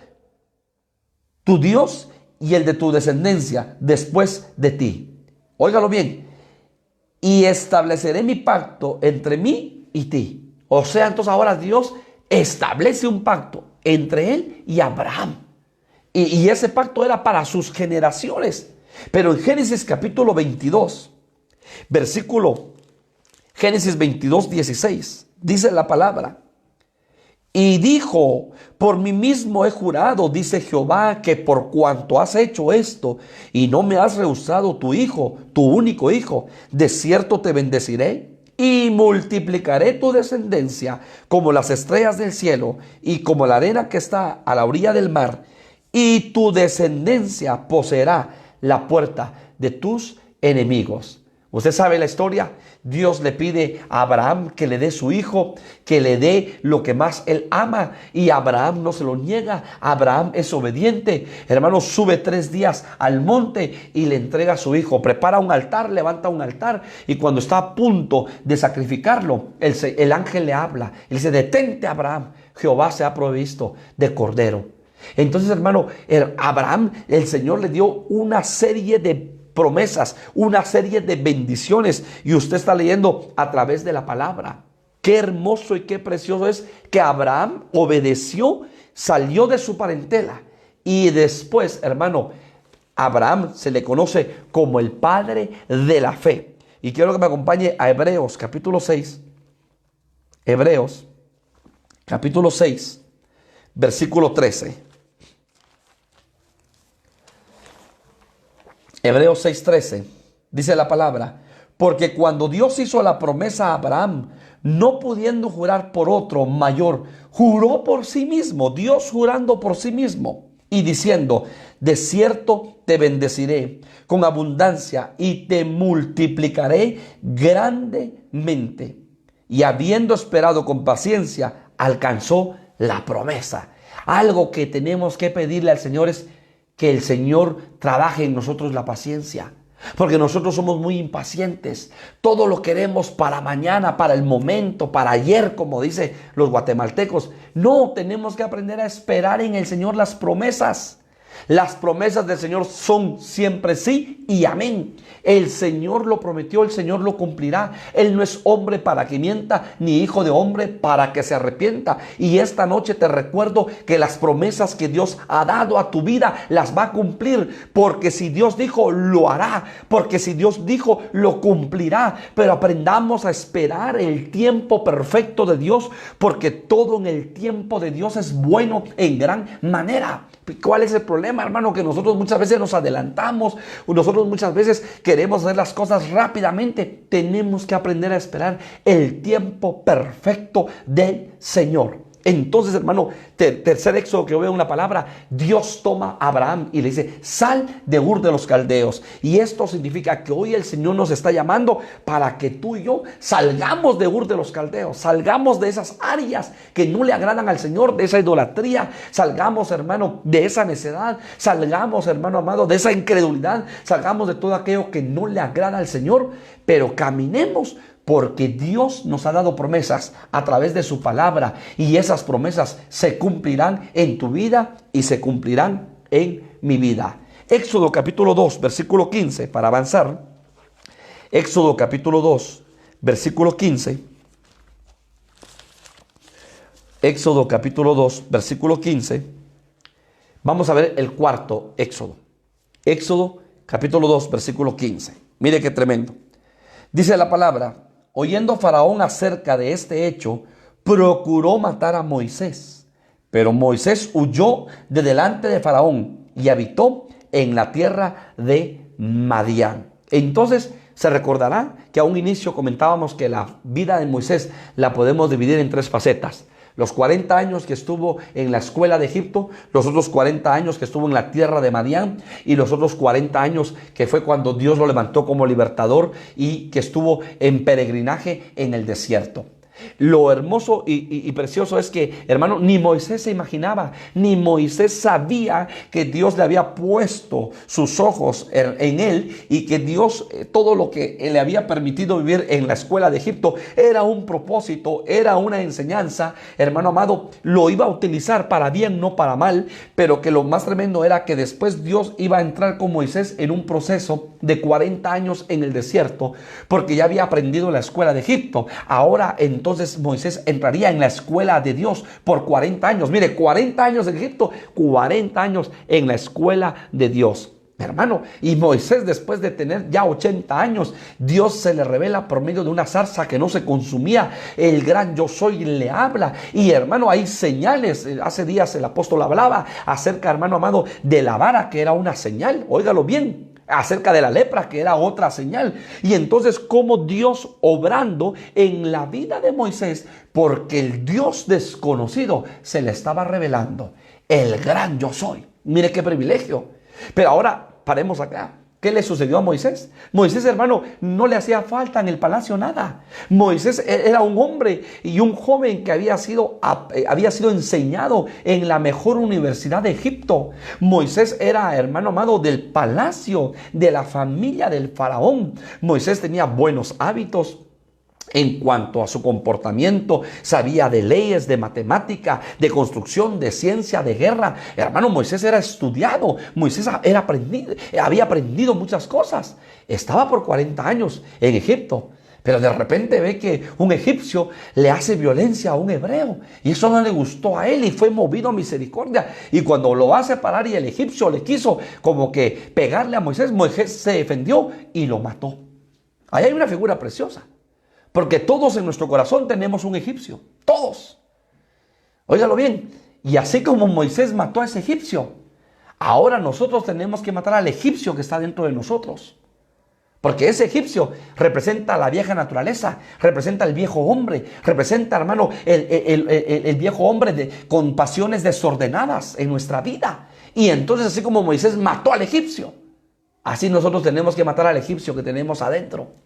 Speaker 1: tu Dios y el de tu descendencia después de ti. Óigalo bien. Y estableceré mi pacto entre mí y ti. O sea, entonces ahora Dios establece un pacto entre él y Abraham. Y ese pacto era para sus generaciones. Pero en Génesis capítulo 22, Génesis 22, 16, dice la palabra. Y dijo, por mí mismo he jurado, dice Jehová, que por cuanto has hecho esto y no me has rehusado tu hijo, tu único hijo, de cierto te bendeciré y multiplicaré tu descendencia como las estrellas del cielo y como la arena que está a la orilla del mar, y tu descendencia poseerá la puerta de tus enemigos. Usted sabe la historia. Dios le pide a Abraham que le dé su hijo, que le dé lo que más él ama, y Abraham no se lo niega. Abraham es obediente. Hermano, sube 3 días al monte y le entrega a su hijo. Prepara un altar, levanta un altar, y cuando está a punto de sacrificarlo, el ángel le habla. Él dice, detente, Abraham, Jehová se ha provisto de cordero. Entonces, hermano, Abraham, el Señor le dio una serie de promesas, una serie de bendiciones, y usted está leyendo a través de la palabra. Qué hermoso y qué precioso es que Abraham obedeció, salió de su parentela, y después, hermano, Abraham se le conoce como el padre de la fe. Y quiero que me acompañe a Hebreos capítulo 6. Hebreos capítulo 6, versículo 13. Hebreos 6:13, dice la palabra, porque cuando Dios hizo la promesa a Abraham, no pudiendo jurar por otro mayor, juró por sí mismo, Dios jurando por sí mismo, y diciendo, de cierto te bendeciré con abundancia y te multiplicaré grandemente. Y habiendo esperado con paciencia, alcanzó la promesa. Algo que tenemos que pedirle al Señor es que el Señor trabaje en nosotros la paciencia, porque nosotros somos muy impacientes. Todo lo queremos para mañana, para el momento, para ayer, como dicen los guatemaltecos. No, tenemos que aprender a esperar en el Señor las promesas. Las promesas del Señor son siempre sí y amén. El Señor lo prometió, el Señor lo cumplirá. Él no es hombre para que mienta, ni hijo de hombre para que se arrepienta. Y esta noche te recuerdo que las promesas que Dios ha dado a tu vida las va a cumplir. Porque si Dios dijo, lo hará. Porque si Dios dijo, lo cumplirá. Pero aprendamos a esperar el tiempo perfecto de Dios, porque todo en el tiempo de Dios es bueno en gran manera. ¿Cuál es el problema, hermano? Que nosotros muchas veces nos adelantamos, nosotros muchas veces queremos hacer las cosas rápidamente. Tenemos que aprender a esperar el tiempo perfecto del Señor. Entonces, hermano, tercer éxodo que veo en la palabra, Dios toma a Abraham y le dice, sal de Ur de los Caldeos. Y esto significa que hoy el Señor nos está llamando para que tú y yo salgamos de Ur de los Caldeos, salgamos de esas áreas que no le agradan al Señor, de esa idolatría, salgamos, hermano, de esa necedad, salgamos, hermano amado, de esa incredulidad, salgamos de todo aquello que no le agrada al Señor, pero caminemos, porque Dios nos ha dado promesas a través de su palabra, y esas promesas se cumplirán en tu vida y se cumplirán en mi vida. Éxodo capítulo 2, versículo 15, para avanzar. Éxodo capítulo 2, versículo 15. Éxodo capítulo 2, versículo 15. Vamos a ver el cuarto éxodo. Éxodo capítulo 2, versículo 15. Mire qué tremendo. Dice la palabra, oyendo Faraón acerca de este hecho, procuró matar a Moisés. Pero Moisés huyó de delante de Faraón y habitó en la tierra de Madián. Entonces se recordará que a un inicio comentábamos que la vida de Moisés la podemos dividir en 3 facetas. Los 40 años que estuvo en la escuela de Egipto, los otros 40 años que estuvo en la tierra de Madián, y los otros 40 años que fue cuando Dios lo levantó como libertador y que estuvo en peregrinaje en el desierto. Lo hermoso y precioso es que, hermano, ni Moisés se imaginaba, ni Moisés sabía que Dios le había puesto sus ojos en él, y que Dios, todo lo que le había permitido vivir en la escuela de Egipto, era un propósito, era una enseñanza, hermano amado, lo iba a utilizar para bien, no para mal. Pero que lo más tremendo era que después Dios iba a entrar con Moisés en un proceso de 40 años en el desierto, porque ya había aprendido en la escuela de Egipto. Ahora entonces entonces Moisés entraría en la escuela de Dios por 40 años. Mire, 40 años en Egipto, 40 años en la escuela de Dios. Hermano, y Moisés, después de tener ya 80 años, Dios se le revela por medio de una zarza que no se consumía. El gran yo soy le habla. Y hermano, hay señales. Hace días el apóstol hablaba acerca, hermano amado, de la vara, que era una señal. Óigalo bien. Acerca de la lepra, que era otra señal. Y entonces, como Dios obrando en la vida de Moisés, porque el Dios desconocido se le estaba revelando. El gran yo soy. Mire qué privilegio. Pero ahora paremos acá. ¿Qué le sucedió a Moisés? Moisés, hermano, no le hacía falta en el palacio nada. Moisés era un hombre y un joven que había sido enseñado en la mejor universidad de Egipto. Moisés era, hermano amado, del palacio, de la familia del faraón. Moisés tenía buenos hábitos. En cuanto a su comportamiento, sabía de leyes, de matemática, de construcción, de ciencia, de guerra. Hermano, Moisés era estudiado. Moisés había aprendido muchas cosas. Estaba por 40 años en Egipto. Pero de repente ve que un egipcio le hace violencia a un hebreo. Y eso no le gustó a él y fue movido a misericordia. Y cuando lo va a separar y el egipcio le quiso como que pegarle a Moisés, Moisés se defendió y lo mató. Ahí hay una figura preciosa. Porque todos en nuestro corazón tenemos un egipcio. Todos. Óigalo bien. Y así como Moisés mató a ese egipcio, ahora nosotros tenemos que matar al egipcio que está dentro de nosotros. Porque ese egipcio representa la vieja naturaleza, representa el viejo hombre, representa, hermano, el viejo hombre con pasiones desordenadas en nuestra vida. Y entonces, así como Moisés mató al egipcio, así nosotros tenemos que matar al egipcio que tenemos adentro.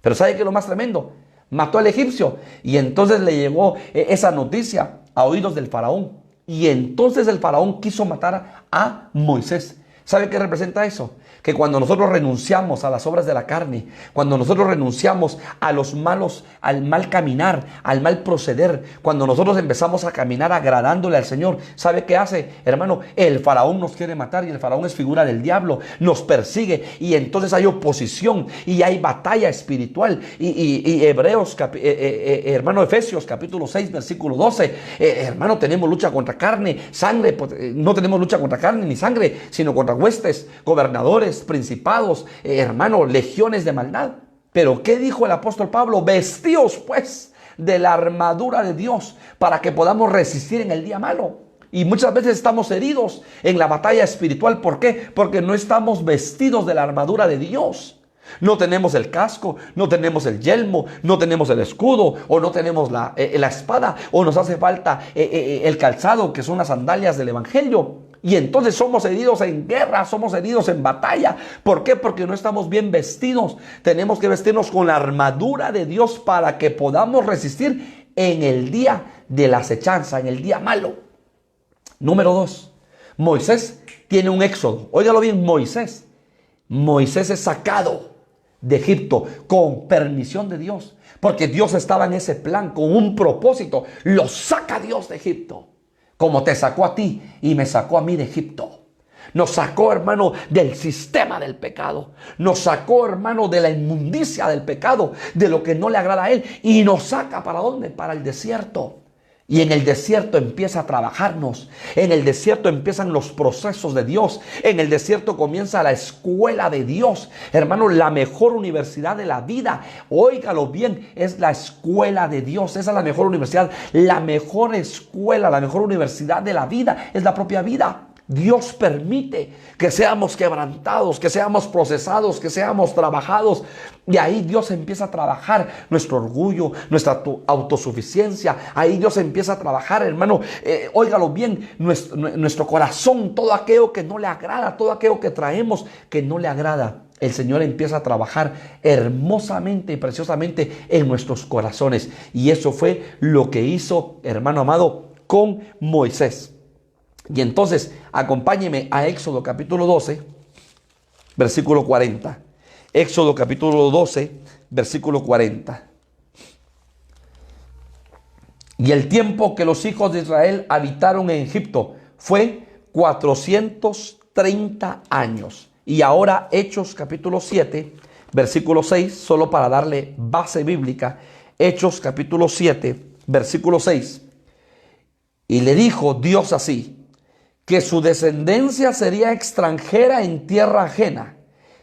Speaker 1: Pero ¿sabe qué es lo más tremendo? Mató al egipcio y entonces le llegó esa noticia a oídos del faraón. Y entonces el faraón quiso matar a Moisés. ¿Sabe qué representa eso? Que cuando nosotros renunciamos a las obras de la carne, cuando nosotros renunciamos a los malos, al mal caminar, al mal proceder, cuando nosotros empezamos a caminar agradándole al Señor, ¿sabe qué hace, hermano? El faraón nos quiere matar y el faraón es figura del diablo, nos persigue y entonces hay oposición y hay batalla espiritual. Y hermano, Efesios capítulo 6, versículo 12, hermano, tenemos lucha contra carne, sangre, no tenemos lucha contra carne ni sangre, sino contra huestes, gobernadores, principados, hermano, legiones de maldad. Pero ¿qué dijo el apóstol Pablo? Vestíos pues de la armadura de Dios para que podamos resistir en el día malo. Y muchas veces estamos heridos en la batalla espiritual. ¿Por qué? Porque no estamos vestidos de la armadura de Dios. No tenemos el casco, no tenemos el yelmo, no tenemos el escudo, o no tenemos la espada, o nos hace falta el calzado, que son las sandalias del evangelio. Y entonces somos heridos en guerra, somos heridos en batalla. ¿Por qué? Porque no estamos bien vestidos. Tenemos que vestirnos con la armadura de Dios para que podamos resistir en el día de la acechanza, en el día malo. Número 2. Moisés tiene un éxodo. Óigalo bien, Moisés es sacado de Egipto con permisión de Dios. Porque Dios estaba en ese plan con un propósito. Lo saca Dios de Egipto. Como te sacó a ti y me sacó a mí de Egipto. Nos sacó, hermano, del sistema del pecado. Nos sacó, hermano, de la inmundicia del pecado, de lo que no le agrada a Él. Y nos saca, ¿para dónde? Para el desierto. Y en el desierto empieza a trabajarnos. En el desierto empiezan los procesos de Dios. En el desierto comienza la escuela de Dios. Hermano, la mejor universidad de la vida, óigalo bien, es la escuela de Dios. Esa es la mejor universidad. La mejor escuela, la mejor universidad de la vida es la propia vida. Dios permite que seamos quebrantados, que seamos procesados, que seamos trabajados. Y ahí Dios empieza a trabajar nuestro orgullo, nuestra autosuficiencia. Ahí Dios empieza a trabajar, hermano, óigalo bien, nuestro corazón, todo aquello que no le agrada, todo aquello que traemos que no le agrada. El Señor empieza a trabajar hermosamente y preciosamente en nuestros corazones. Y eso fue lo que hizo, hermano amado, con Moisés. Y entonces, acompáñeme a Éxodo capítulo 12, versículo 40. Éxodo capítulo 12, versículo 40. Y el tiempo que los hijos de Israel habitaron en Egipto fue 430 años. Y ahora Hechos capítulo 7, versículo 6, solo para darle base bíblica. Hechos capítulo 7, versículo 6. Y le dijo Dios así, que su descendencia sería extranjera en tierra ajena,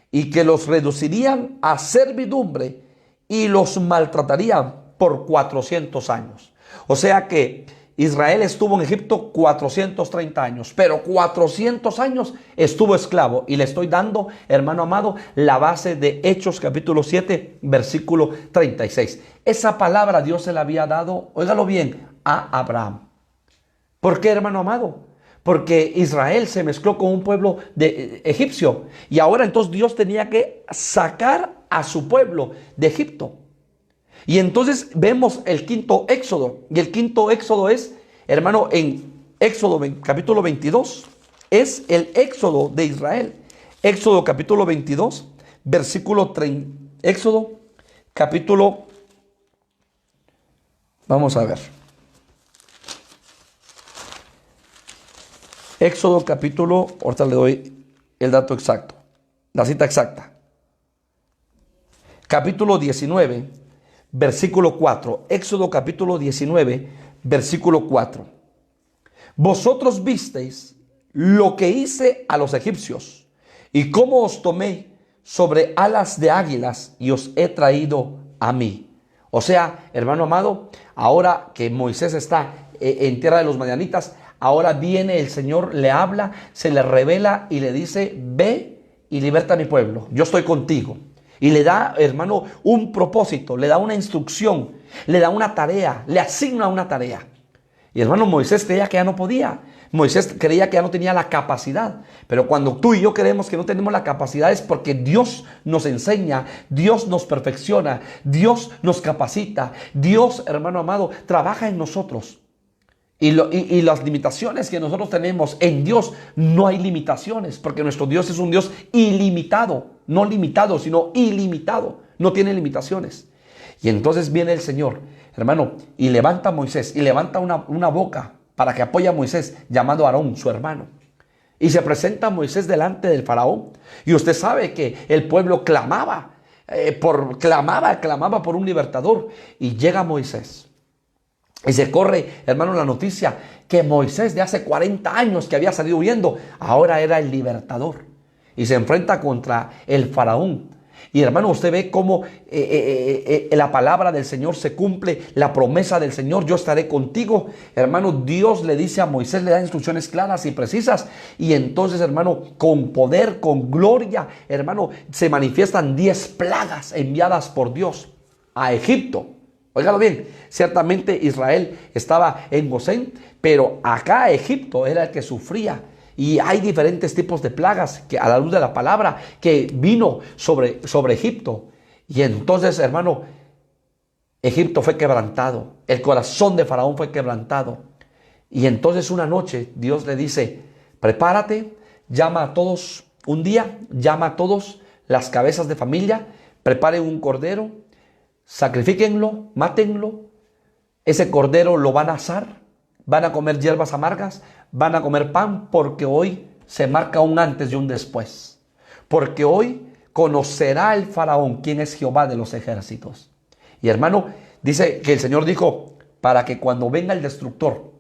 Speaker 1: y que los reducirían a servidumbre y los maltratarían por 400 años. O sea que Israel estuvo en Egipto 430 años, pero 400 años estuvo esclavo. Y le estoy dando, hermano amado, la base de Hechos capítulo 7, versículo 36. Esa palabra Dios se la había dado, óigalo bien, a Abraham. ¿Por qué, hermano amado? Porque Israel se mezcló con un pueblo de egipcio. Y ahora entonces Dios tenía que sacar a su pueblo de Egipto. Y entonces vemos el quinto éxodo. Y el quinto éxodo es, hermano, en Éxodo capítulo 22. Es el éxodo de Israel. Éxodo capítulo 22, versículo 30. Éxodo capítulo... Vamos a ver. Éxodo capítulo... Ahorita le doy el dato exacto. La cita exacta. Capítulo 19, versículo 4. Éxodo capítulo 19, versículo 4. Vosotros visteis lo que hice a los egipcios y cómo os tomé sobre alas de águilas y os he traído a mí. O sea, hermano amado, ahora que Moisés está en tierra de los madianitas, ahora viene el Señor, le habla, se le revela y le dice, ve y liberta a mi pueblo, yo estoy contigo. Y le da, hermano, un propósito, le da una instrucción, le da una tarea, le asigna una tarea. Y hermano, Moisés creía que ya no podía. Moisés creía que ya no tenía la capacidad. Pero cuando tú y yo creemos que no tenemos la capacidad es porque Dios nos enseña, Dios nos perfecciona, Dios nos capacita. Dios, hermano amado, trabaja en nosotros. Y las limitaciones que nosotros tenemos en Dios, no hay limitaciones, porque nuestro Dios es un Dios ilimitado, no limitado, sino ilimitado, no tiene limitaciones. Y entonces viene el Señor, hermano, y levanta a Moisés, y levanta una boca para que apoye a Moisés, llamado Aarón, su hermano. Y se presenta Moisés delante del faraón, y usted sabe que el pueblo clamaba por un libertador, y llega Moisés. Y se corre, hermano, la noticia que Moisés de hace 40 años que había salido huyendo, ahora era el libertador. Y se enfrenta contra el faraón. Y hermano, usted ve cómo la palabra del Señor se cumple, la promesa del Señor, yo estaré contigo. Hermano, Dios le dice a Moisés, le da instrucciones claras y precisas. Y entonces, hermano, con poder, con gloria, hermano, se manifiestan 10 plagas enviadas por Dios a Egipto. Óigalo bien, ciertamente Israel estaba en Gosén, pero acá Egipto era el que sufría. Y hay diferentes tipos de plagas que a la luz de la palabra que vino sobre Egipto. Y entonces, hermano, Egipto fue quebrantado. El corazón de Faraón fue quebrantado. Y entonces una noche Dios le dice, prepárate, llama a todos un día, llama a todos las cabezas de familia, preparen un cordero, sacrifíquenlo, mátenlo. Ese cordero lo van a asar, van a comer hierbas amargas, van a comer pan, porque hoy se marca un antes y un después. Porque hoy conocerá el faraón quién es Jehová de los ejércitos. Y hermano, dice que el Señor dijo, para que cuando venga el destructor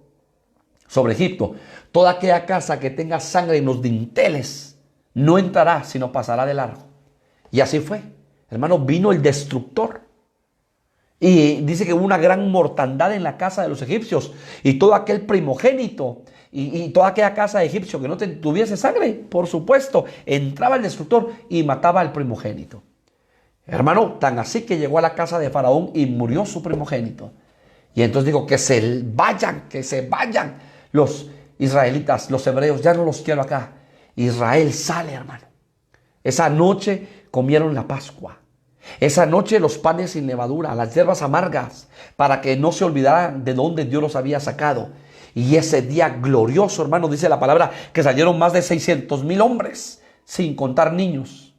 Speaker 1: sobre Egipto, toda aquella casa que tenga sangre en los dinteles no entrará, sino pasará de largo. Y así fue. Hermano, vino el destructor. Y dice que hubo una gran mortandad en la casa de los egipcios. Y todo aquel primogénito y toda aquella casa de egipcio que no tuviese sangre, por supuesto, entraba el destructor y mataba al primogénito. Hermano, tan así que llegó a la casa de Faraón y murió su primogénito. Y entonces dijo, que se vayan los israelitas, los hebreos, ya no los quiero acá. Israel sale, hermano. Esa noche comieron la Pascua. Esa noche los panes sin levadura, las hierbas amargas, para que no se olvidaran de dónde Dios los había sacado. Y ese día glorioso, hermano, dice la palabra, que salieron más de 600,000 hombres, sin contar niños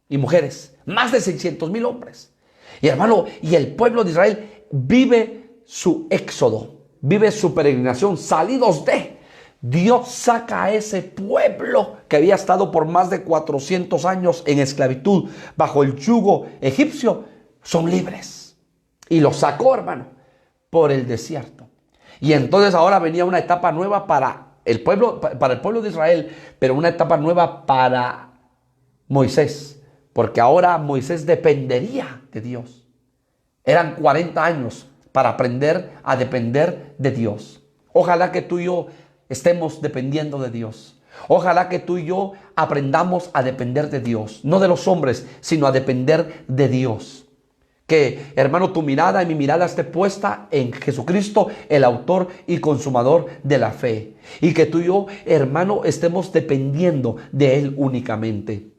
Speaker 1: y mujeres. Más de 600,000 hombres. Y hermano, y el pueblo de Israel vive su éxodo, vive su peregrinación, salidos de... Dios saca a ese pueblo que había estado por más de 400 años en esclavitud bajo el yugo egipcio. Son libres. y los sacó, hermano, por el desierto. Y entonces ahora venía una etapa nueva para el pueblo de Israel, pero una etapa nueva para Moisés, porque ahora Moisés dependería de Dios. Eran 40 años para aprender a depender de Dios. Ojalá que tú y yo estemos dependiendo de Dios. Ojalá que tú y yo aprendamos a depender de Dios, no de los hombres, sino a depender de Dios. Que, hermano, tu mirada y mi mirada esté puesta en Jesucristo, el autor y consumador de la fe. Y que tú y yo, hermano, estemos dependiendo de Él únicamente.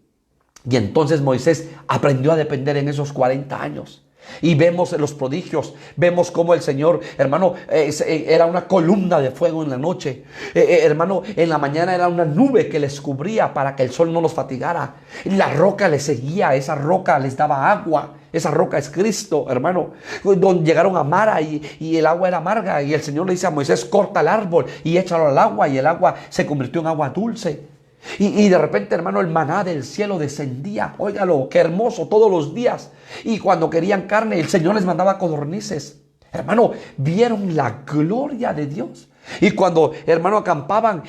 Speaker 1: Y entonces Moisés aprendió a depender en esos 40 años. Y vemos los prodigios, vemos cómo el Señor, hermano, era una columna de fuego en la noche. Hermano, en la mañana era una nube que les cubría para que el sol no los fatigara. La roca les seguía, esa roca les daba agua. Esa roca es Cristo, hermano. Donde llegaron a Mara y el agua era amarga. Y el Señor le dice a Moisés, corta el árbol y échalo al agua. Y el agua se convirtió en agua dulce. Y de repente, hermano, el maná del cielo descendía. Óigalo, qué hermoso, todos los días. Y cuando querían carne, el Señor les mandaba codornices. Hermano, vieron la gloria de Dios. Y cuando, hermano, acampaban,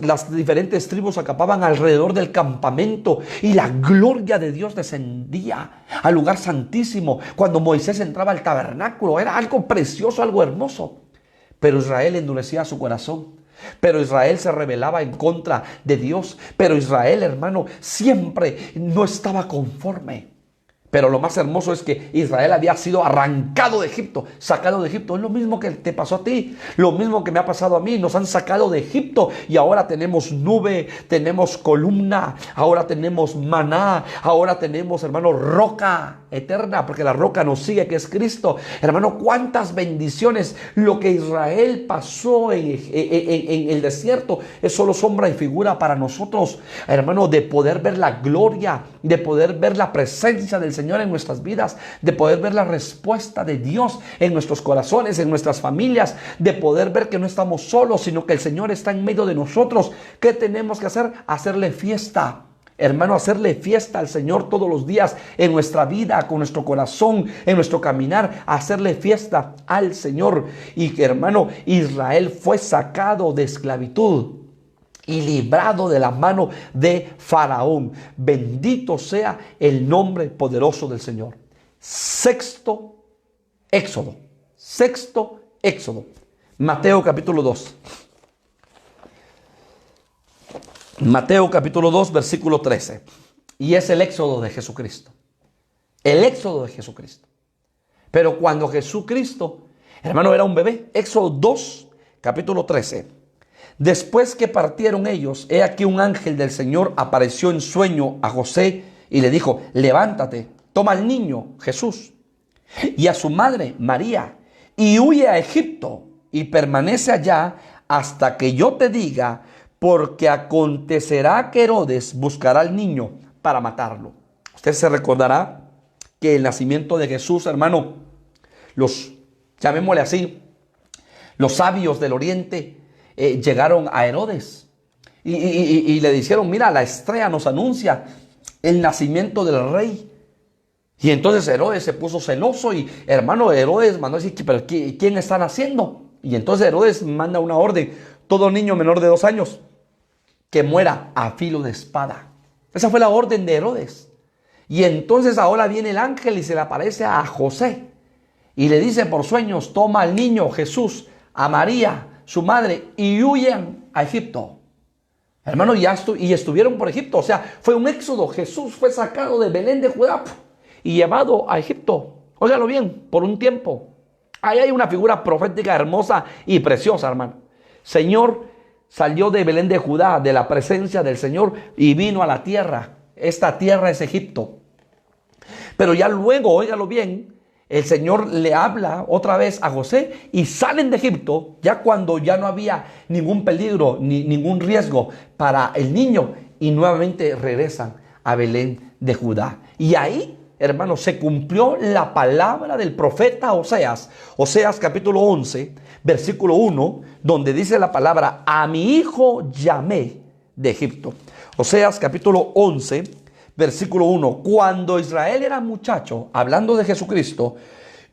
Speaker 1: las diferentes tribus acampaban alrededor del campamento y la gloria de Dios descendía al lugar santísimo. Cuando Moisés entraba al tabernáculo, era algo precioso, algo hermoso. Pero Israel endurecía su corazón. Pero Israel se rebelaba en contra de Dios. Pero Israel, hermano, siempre no estaba conforme. Pero lo más hermoso es que Israel había sido arrancado de Egipto, sacado de Egipto. Es lo mismo que te pasó a ti, lo mismo que me ha pasado a mí. Nos han sacado de Egipto y ahora tenemos nube, tenemos columna, ahora tenemos maná, ahora tenemos, hermano, roca eterna, porque la roca nos sigue, que es Cristo. Hermano, cuántas bendiciones. Lo que Israel pasó en el desierto es solo sombra y figura para nosotros, hermano, de poder ver la gloria, de poder ver la presencia del Señor en nuestras vidas, de poder ver la respuesta de Dios en nuestros corazones, en nuestras familias, de poder ver que no estamos solos, sino que el Señor está en medio de nosotros. ¿Qué tenemos que hacer? Hacerle fiesta. Hermano, hacerle fiesta al Señor todos los días en nuestra vida, con nuestro corazón, en nuestro caminar, hacerle fiesta al Señor. Y que, hermano, Israel fue sacado de esclavitud y librado de la mano de Faraón. Bendito sea el nombre poderoso del Señor. Sexto éxodo. Mateo capítulo 2. Mateo capítulo 2, versículo 13. Y es el éxodo de Jesucristo. El éxodo de Jesucristo. Pero cuando Jesucristo, hermano, era un bebé. Éxodo 2, capítulo 13. Después que partieron ellos, he aquí un ángel del Señor apareció en sueño a José y le dijo, levántate, toma al niño Jesús y a su madre María y huye a Egipto y permanece allá hasta que yo te diga, porque acontecerá que Herodes buscará al niño para matarlo. Usted se recordará que el nacimiento de Jesús, hermano, llamémosle así, los sabios del oriente llegaron a Herodes y le dijeron, mira, la estrella nos anuncia el nacimiento del rey. Y entonces Herodes se puso celoso y, hermano, Herodes mandó a decir, pero ¿quién está naciendo? Y entonces Herodes manda una orden, todo niño menor de 2 años que muera a filo de espada. Esa fue la orden de Herodes. Y entonces ahora viene el ángel y se le aparece a José y le dice por sueños, toma al niño Jesús, a María, su madre, y huyen a Egipto. Hermano, y estuvieron por Egipto. O sea, fue un éxodo. Jesús fue sacado de Belén de Judá y llevado a Egipto. Óigalo bien, por un tiempo. Ahí hay una figura profética hermosa y preciosa, hermano. Señor salió de Belén de Judá, de la presencia del Señor, y vino a la tierra. Esta tierra es Egipto. Pero ya luego, óigalo bien, el Señor le habla otra vez a José y salen de Egipto, ya cuando ya no había ningún peligro, ni ningún riesgo para el niño, y nuevamente regresan a Belén de Judá. Y ahí, hermanos, se cumplió la palabra del profeta Oseas. Oseas capítulo 11, versículo 1, donde dice la palabra, a mi hijo llamé de Egipto. Oseas capítulo 11, versículo 1. Cuando Israel era muchacho, hablando de Jesucristo,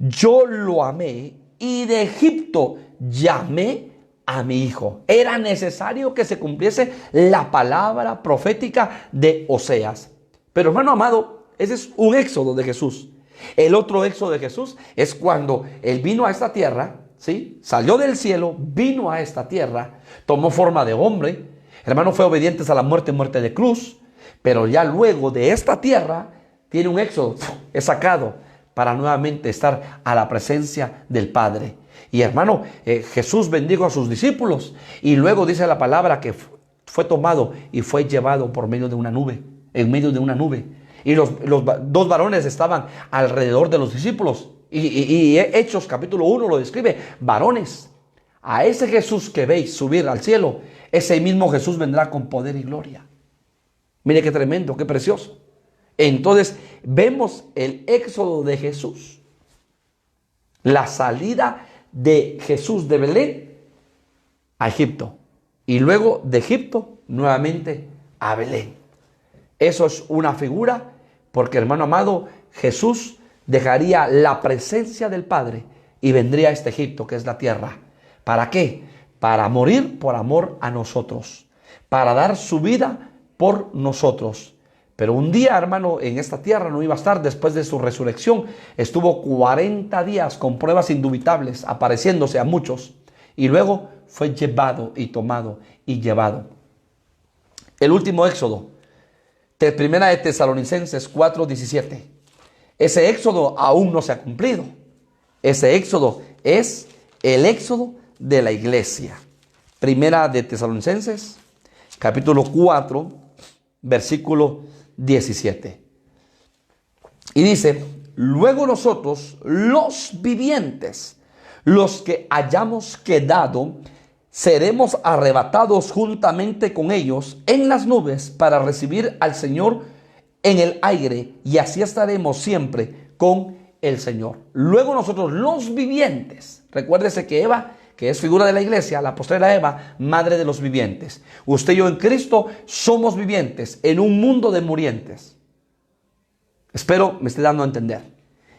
Speaker 1: yo lo amé y de Egipto llamé a mi hijo. Era necesario que se cumpliese la palabra profética de Oseas. Pero hermano amado, ese es un éxodo de Jesús. El otro éxodo de Jesús es cuando Él vino a esta tierra, ¿sí? Salió del cielo, vino a esta tierra, tomó forma de hombre. Hermano, fue obediente a la muerte de cruz. Pero ya luego de esta tierra tiene un éxodo, es sacado para nuevamente estar a la presencia del Padre. Y hermano, Jesús bendijo a sus discípulos y luego dice la palabra que fue tomado y fue llevado por medio de una nube, en medio de una nube. Y los dos varones estaban alrededor de los discípulos. Y Hechos capítulo 1 lo describe, varones. A ese Jesús que veis subir al cielo, ese mismo Jesús vendrá con poder y gloria. Mire qué tremendo, qué precioso. Entonces vemos el éxodo de Jesús, la salida de Jesús de Belén a Egipto y luego de Egipto nuevamente a Belén. Eso es una figura porque, hermano amado, Jesús dejaría la presencia del Padre y vendría a este Egipto que es la tierra. ¿Para qué? Para morir por amor a nosotros, para dar su vida por nosotros. Pero un día, hermano, en esta tierra no iba a estar. Después de su resurrección estuvo 40 días con pruebas indubitables, apareciéndose a muchos, y luego fue llevado y tomado y llevado. El último éxodo, de Primera de Tesalonicenses 4:17. Ese éxodo aún no se ha cumplido. Ese éxodo es el éxodo de la iglesia. Primera de Tesalonicenses capítulo 4, versículo 17. Y dice, luego nosotros, los vivientes, los que hayamos quedado, seremos arrebatados juntamente con ellos en las nubes para recibir al Señor en el aire, y así estaremos siempre con el Señor. Luego nosotros, los vivientes, recuérdese que Eva, que es figura de la iglesia, la postrera Eva, madre de los vivientes. Usted y yo en Cristo somos vivientes en un mundo de murientes. Espero me esté dando a entender.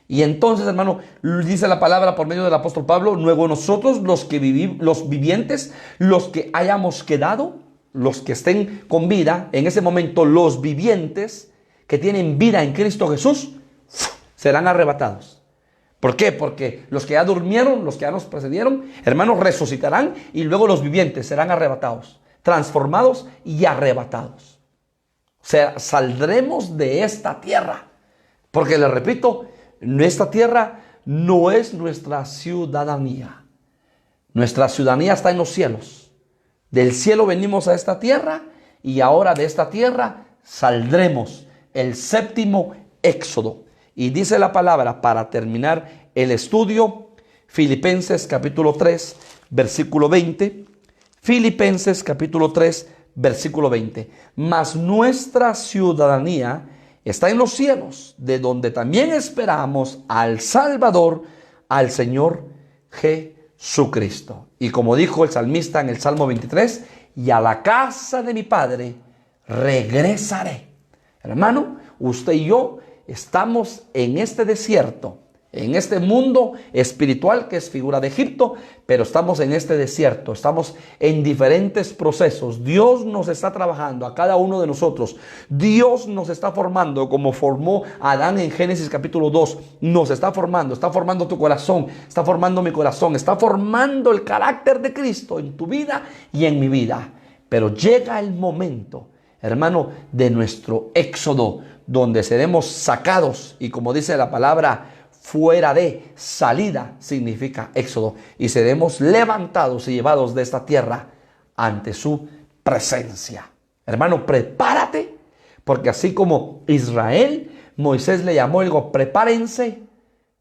Speaker 1: Y entonces, hermano, dice la palabra por medio del apóstol Pablo, luego nosotros los vivientes, los que hayamos quedado, los que estén con vida, en ese momento los vivientes que tienen vida en Cristo Jesús, serán arrebatados. ¿Por qué? Porque los que ya durmieron, los que ya nos precedieron, hermanos, resucitarán y luego los vivientes serán arrebatados, transformados y arrebatados. O sea, saldremos de esta tierra. Porque les repito, esta tierra no es nuestra ciudadanía. Nuestra ciudadanía está en los cielos. Del cielo venimos a esta tierra y ahora de esta tierra saldremos. El séptimo éxodo. Y dice la palabra, para terminar el estudio, Filipenses capítulo 3, versículo 20. Filipenses capítulo 3, versículo 20. Mas nuestra ciudadanía está en los cielos, de donde también esperamos al Salvador, al Señor Jesucristo. Y como dijo el salmista en el Salmo 23, y a la casa de mi Padre regresaré. Hermano, usted y yo estamos en este desierto, en este mundo espiritual que es figura de Egipto, pero estamos en este desierto, estamos en diferentes procesos. Dios nos está trabajando a cada uno de nosotros. Dios nos está formando como formó a Adán en Génesis capítulo 2. Nos está formando tu corazón, está formando mi corazón, está formando el carácter de Cristo en tu vida y en mi vida. Pero llega el momento, hermano, de nuestro éxodo, donde seremos sacados, y como dice la palabra, fuera de, salida significa éxodo, y seremos levantados y llevados de esta tierra ante su presencia. Hermano, prepárate, porque así como Israel, Moisés le llamó y dijo, prepárense,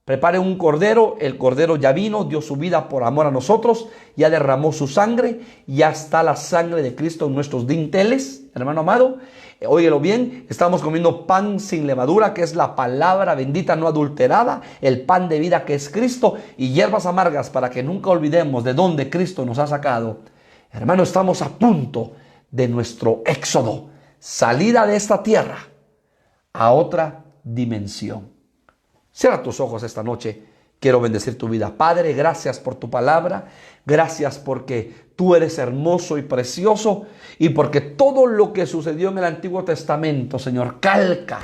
Speaker 1: preparen un cordero. El cordero ya vino, dio su vida por amor a nosotros, ya derramó su sangre, ya está la sangre de Cristo en nuestros dinteles, hermano amado. Óyelo bien, estamos comiendo pan sin levadura, que es la palabra bendita no adulterada, el pan de vida que es Cristo, y hierbas amargas para que nunca olvidemos de dónde Cristo nos ha sacado. Hermano, estamos a punto de nuestro éxodo, salida de esta tierra a otra dimensión. Cierra tus ojos esta noche quiero bendecir tu vida. Padre, gracias por tu palabra. Gracias porque tú eres hermoso y precioso y porque todo lo que sucedió en el Antiguo Testamento, Señor, calca,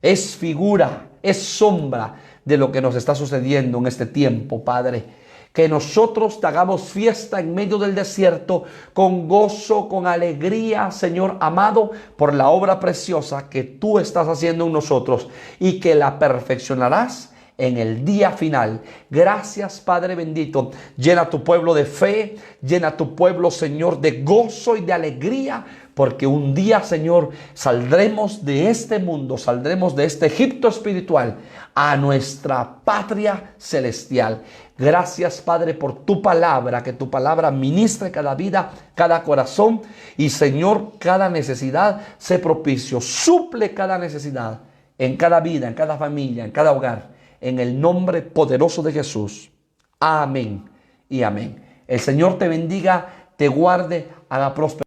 Speaker 1: es figura, es sombra de lo que nos está sucediendo en este tiempo, Padre. Que nosotros te hagamos fiesta en medio del desierto con gozo, con alegría, Señor amado, por la obra preciosa que tú estás haciendo en nosotros y que la perfeccionarás en el día final. Gracias, Padre bendito. Llena tu pueblo de fe, llena tu pueblo, Señor, de gozo y de alegría, porque un día, Señor, saldremos de este mundo, saldremos de este Egipto espiritual a nuestra patria celestial. Gracias, Padre, por tu palabra, que tu palabra ministre cada vida, cada corazón y, Señor, cada necesidad se propicio, suple cada necesidad en cada vida, en cada familia, en cada hogar. En el nombre poderoso de Jesús. Amén y amén. El Señor te bendiga, te guarde, haga próspero.